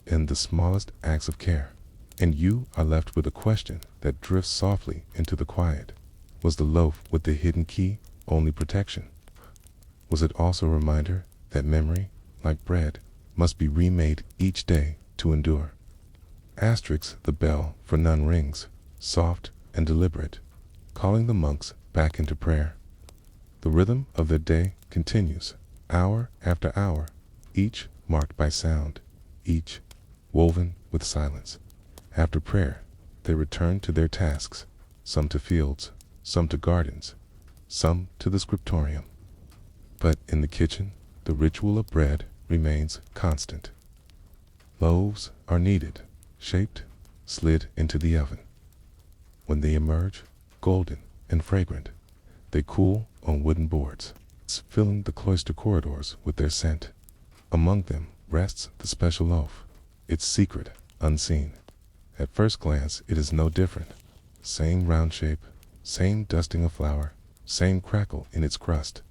in the smallest acts of care. And you are left with a question that drifts softly into the quiet. Was the loaf with the hidden key only protection? Was it also a reminder that memory, like bread, must be remade each day to endure? Asterisk, the bell for none rings, soft and deliberate, calling the monks back into prayer. The rhythm of their day continues, hour after hour, each marked by sound, each woven with silence. After prayer, they returned to their tasks, some to fields, some to gardens, some to the scriptorium. But in the kitchen, the ritual of bread remains constant. Loaves are kneaded, shaped, slid into the oven. When they emerge, golden and fragrant, they cool on wooden boards, filling the cloister corridors with their scent. Among them rests the special loaf, its secret unseen. At first glance, it is no different. Same round shape, same dusting of flour, same crackle in its crust.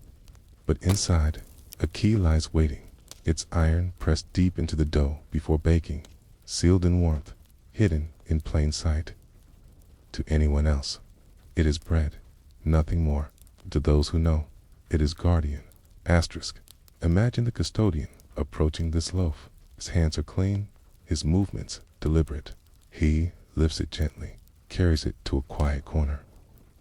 But inside, a key lies waiting, its iron pressed deep into the dough before baking, sealed in warmth, hidden in plain sight. To anyone else, it is bread, nothing more. To those who know, it is guardian. Asterisk. Imagine the custodian approaching this loaf. His hands are clean, his movements deliberate. He lifts it gently, carries it to a quiet corner.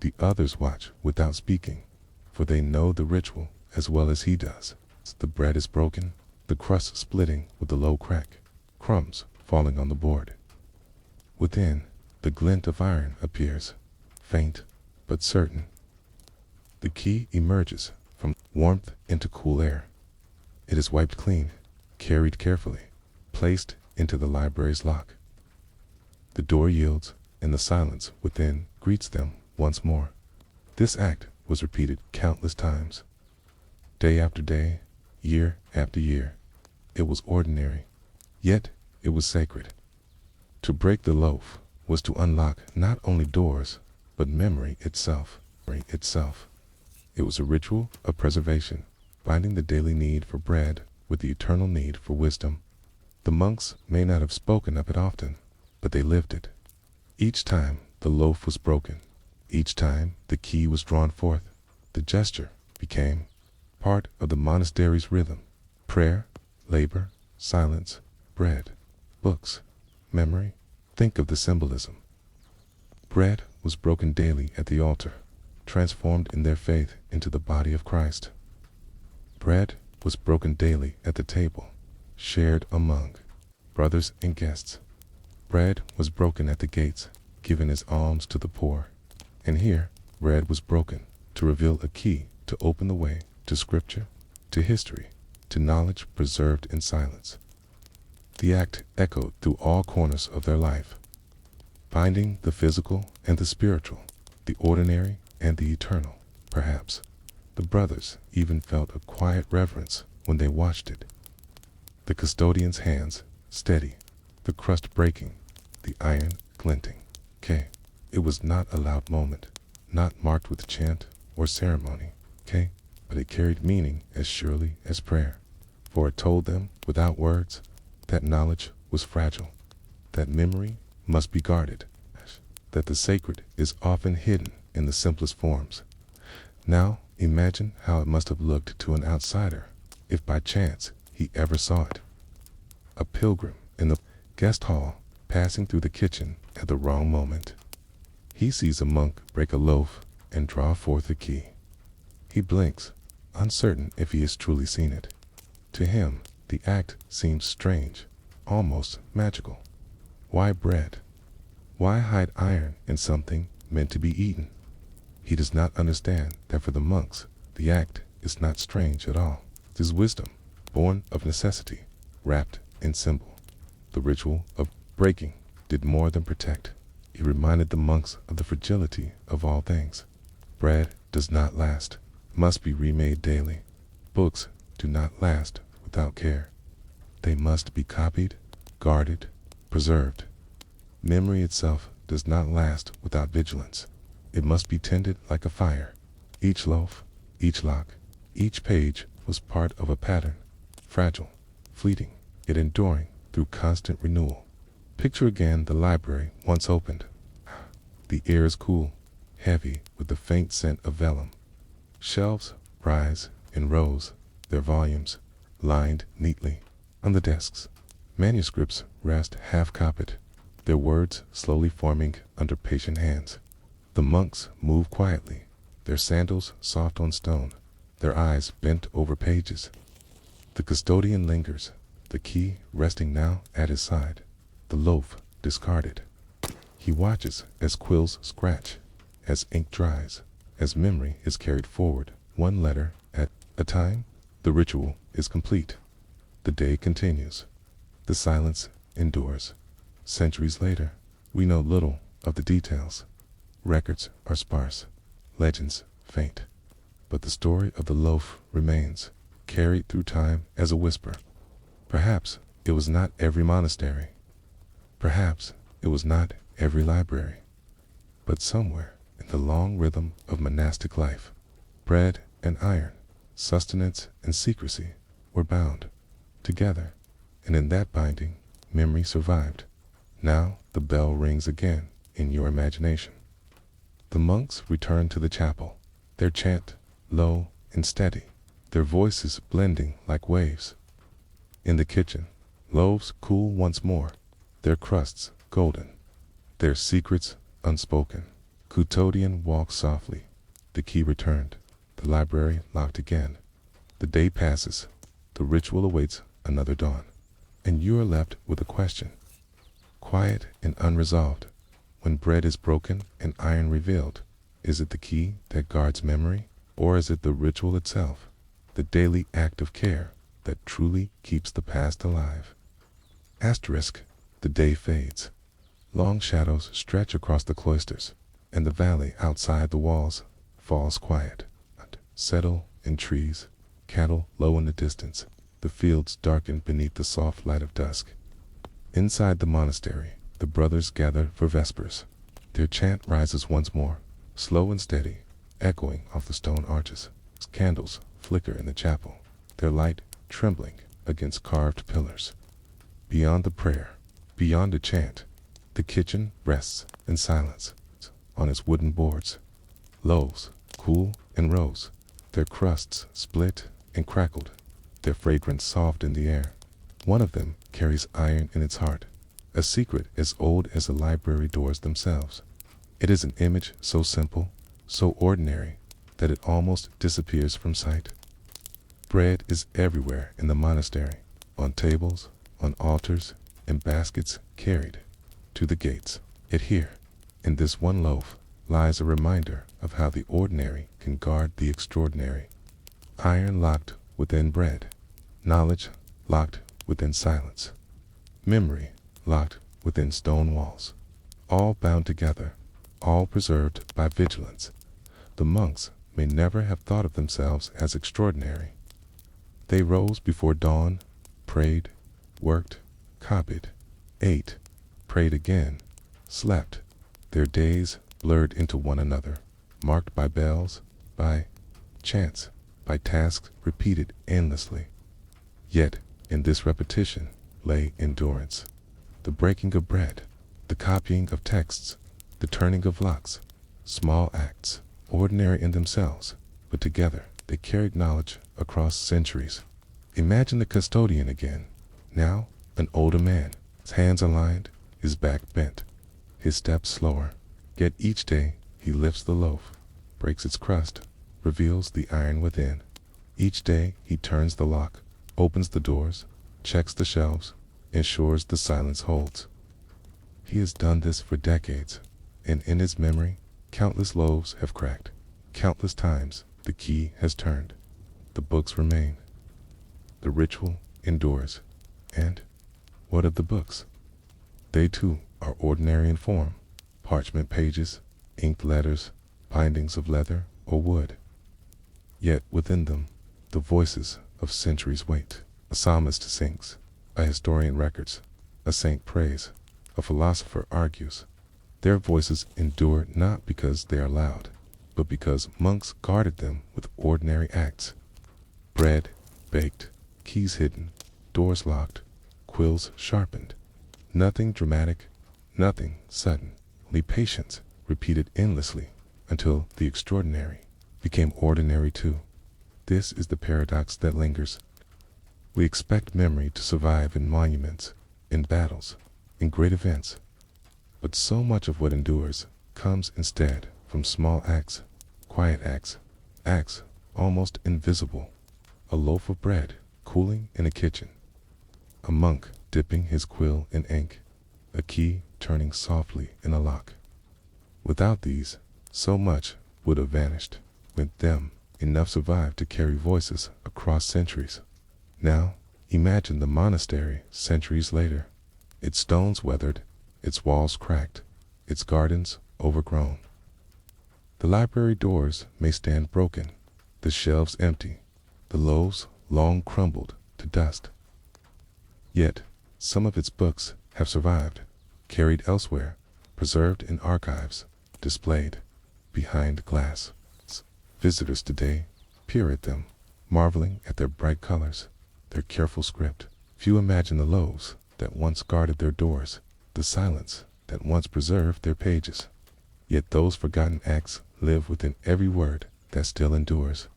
The others watch without speaking, for they know the ritual as well as he does. The bread is broken, the crust splitting with a low crack, crumbs falling on the board. Within, the glint of iron appears, faint but certain. The key emerges from warmth into cool air. It is wiped clean, carried carefully, placed into the library's lock. The door yields, and the silence within greets them once more. This act was repeated countless times. Day after day, year after year. It was ordinary, yet it was sacred. To break the loaf was to unlock not only doors, but memory itself. It was a ritual of preservation, binding the daily need for bread with the eternal need for wisdom. The monks may not have spoken of it often, but they lived it. Each time the loaf was broken, each time the key was drawn forth, the gesture became part of the monastery's rhythm. Prayer, labor, silence, bread, books, memory. Think of the symbolism. Bread was broken daily at the altar, transformed in their faith into the body of Christ. Bread was broken daily at the table, shared among brothers and guests. Bread was broken at the gates, given as alms to the poor. And here, bread was broken to reveal a key to open the way to scripture, to history, to knowledge preserved in silence. The act echoed through all corners of their life, binding the physical and the spiritual, the ordinary and the eternal. Perhaps the brothers even felt a quiet reverence when they watched it. The custodian's hands steady, the crust breaking, the iron glinting. It was not a loud moment, not marked with chant or ceremony, but it carried meaning as surely as prayer. For it told them, without words, that knowledge was fragile, that memory must be guarded, that the sacred is often hidden in the simplest forms. Now imagine how it must have looked to an outsider, if by chance he ever saw it. A pilgrim in the guest hall, passing through the kitchen at the wrong moment. He sees a monk break a loaf and draw forth a key. He blinks, uncertain if he has truly seen it. To him, the act seems strange, almost magical. Why bread? Why hide iron in something meant to be eaten? He does not understand that for the monks, the act is not strange at all. It is wisdom, born of necessity, wrapped in symbol. The ritual of breaking did more than protect. It reminded the monks of the fragility of all things. Bread does not last, must be remade daily. Books do not last without care. They must be copied, guarded, preserved. Memory itself does not last without vigilance. It must be tended like a fire. Each loaf, each lock, each page was part of a pattern, fragile, fleeting, yet enduring through constant renewal. Picture again the library once opened. The air is cool, heavy with the faint scent of vellum. Shelves rise in rows, their volumes lined neatly on the desks. Manuscripts rest half-copied, their words slowly forming under patient hands. The monks move quietly, their sandals soft on stone, their eyes bent over pages. The custodian lingers, the key resting now at his side, the loaf discarded. He watches as quills scratch, as ink dries, as memory is carried forward, one letter at a time. The ritual is complete. The day continues. The silence endures. Centuries later, we know little of the details. Records are sparse, legends faint. But the story of the loaf remains, carried through time as a whisper. Perhaps it was not every monastery. Perhaps it was not every library. But somewhere in the long rhythm of monastic life, bread and iron, sustenance and secrecy were bound together, and in that binding, memory survived. Now the bell rings again in your imagination. The monks return to the chapel, their chant low and steady, their voices blending like waves. In the kitchen, loaves cool once more, their crusts golden, their secrets unspoken. Custodian walks softly, the key returned, the library locked again. The day passes, the ritual awaits another dawn, and you are left with a question, quiet and unresolved. When bread is broken and iron revealed, is it the key that guards memory, or is it the ritual itself, the daily act of care that truly keeps the past alive? Asterisk, the day fades. Long shadows stretch across the cloisters, and the valley outside the walls falls quiet. Settle in trees, cattle low in the distance, the fields darken beneath the soft light of dusk. Inside the monastery, the brothers gather for vespers. Their chant rises once more, slow and steady, echoing off the stone arches. Candles flicker in the chapel, their light trembling against carved pillars. Beyond the prayer, beyond the chant, the kitchen rests in silence. On its wooden boards, loaves cool and rose, their crusts split and crackled, their fragrance soft in the air. One of them carries iron in its heart, a secret as old as the library doors themselves. It is an image so simple, so ordinary, that it almost disappears from sight. Bread is everywhere in the monastery, on tables, on altars, in baskets carried to the gates. Yet here, in this one loaf, lies a reminder of how the ordinary can guard the extraordinary. Iron locked within bread, knowledge locked within silence, memory locked within stone walls, all bound together, all preserved by vigilance. The monks may never have thought of themselves as extraordinary. They rose before dawn, prayed, worked, copied, ate, prayed again, slept. Their days blurred into one another, marked by bells, by chants, by tasks repeated endlessly. Yet in this repetition lay endurance. The breaking of bread, the copying of texts, the turning of locks, small acts, ordinary in themselves, but together they carried knowledge across centuries. Imagine the custodian again, now an older man, his hands aligned, his back bent, his steps slower. Yet each day he lifts the loaf, breaks its crust, reveals the iron within. Each day he turns the lock, opens the doors, checks the shelves, ensures the silence holds. He has done this for decades, and in his memory, countless loaves have cracked. Countless times the key has turned. The books remain. The ritual endures. And what of the books? They too are ordinary in form. Parchment pages, inked letters, bindings of leather or wood. Yet within them, the voices of centuries wait. A psalmist sings, a historian records, a saint prays, a philosopher argues. Their voices endure not because they are loud, but because monks guarded them with ordinary acts. Bread baked, keys hidden, doors locked, quills sharpened. Nothing dramatic, nothing sudden, only patience repeated endlessly until the extraordinary became ordinary too. This is the paradox that lingers. We expect memory to survive in monuments, in battles, in great events. But so much of what endures comes instead from small acts, quiet acts, acts almost invisible. A loaf of bread cooling in a kitchen, a monk dipping his quill in ink, a key turning softly in a lock. Without these, so much would have vanished. With them, enough survived to carry voices across centuries. Now, imagine the monastery centuries later. Its stones weathered, its walls cracked, its gardens overgrown. The library doors may stand broken, the shelves empty, the loaves long crumbled to dust. Yet, some of its books have survived, carried elsewhere, preserved in archives, displayed behind glass. Visitors today peer at them, marveling at their bright colors, their careful script. Few imagine the loaves that once guarded their doors, the silence that once preserved their pages. Yet those forgotten acts live within every word that still endures.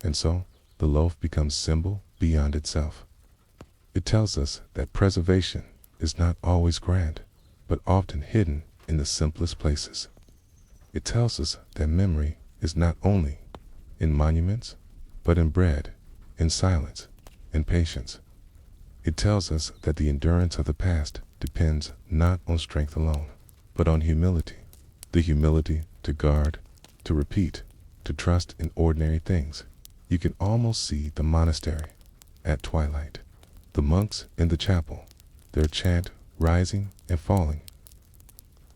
And so, the loaf becomes symbol beyond itself. It tells us that preservation is not always grand, but often hidden in the simplest places. It tells us that memory is not only in monuments, but in bread, in silence, in patience. It tells us that the endurance of the past depends not on strength alone, but on humility. The humility to guard, to repeat, to trust in ordinary things. You can almost see the monastery at twilight, the monks in the chapel, their chant rising and falling,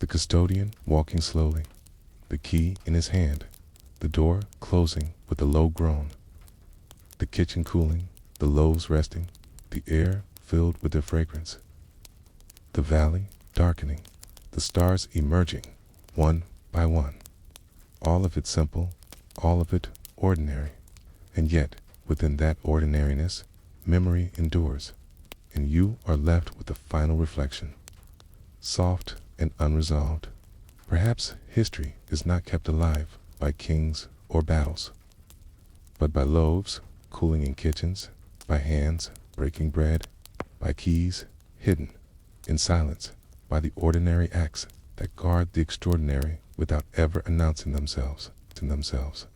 the custodian walking slowly, the key in his hand, the door closing with a low groan, the kitchen cooling, the loaves resting, the air filled with their fragrance, the valley darkening, the stars emerging one by one. All of it simple, all of it ordinary, and yet within that ordinariness, memory endures, and you are left with a final reflection, soft and unresolved. Perhaps history is not kept alive by kings or battles, but by loaves cooling in kitchens, by hands breaking bread, by keys hidden in silence, by the ordinary acts that guard the extraordinary without ever announcing themselves to themselves.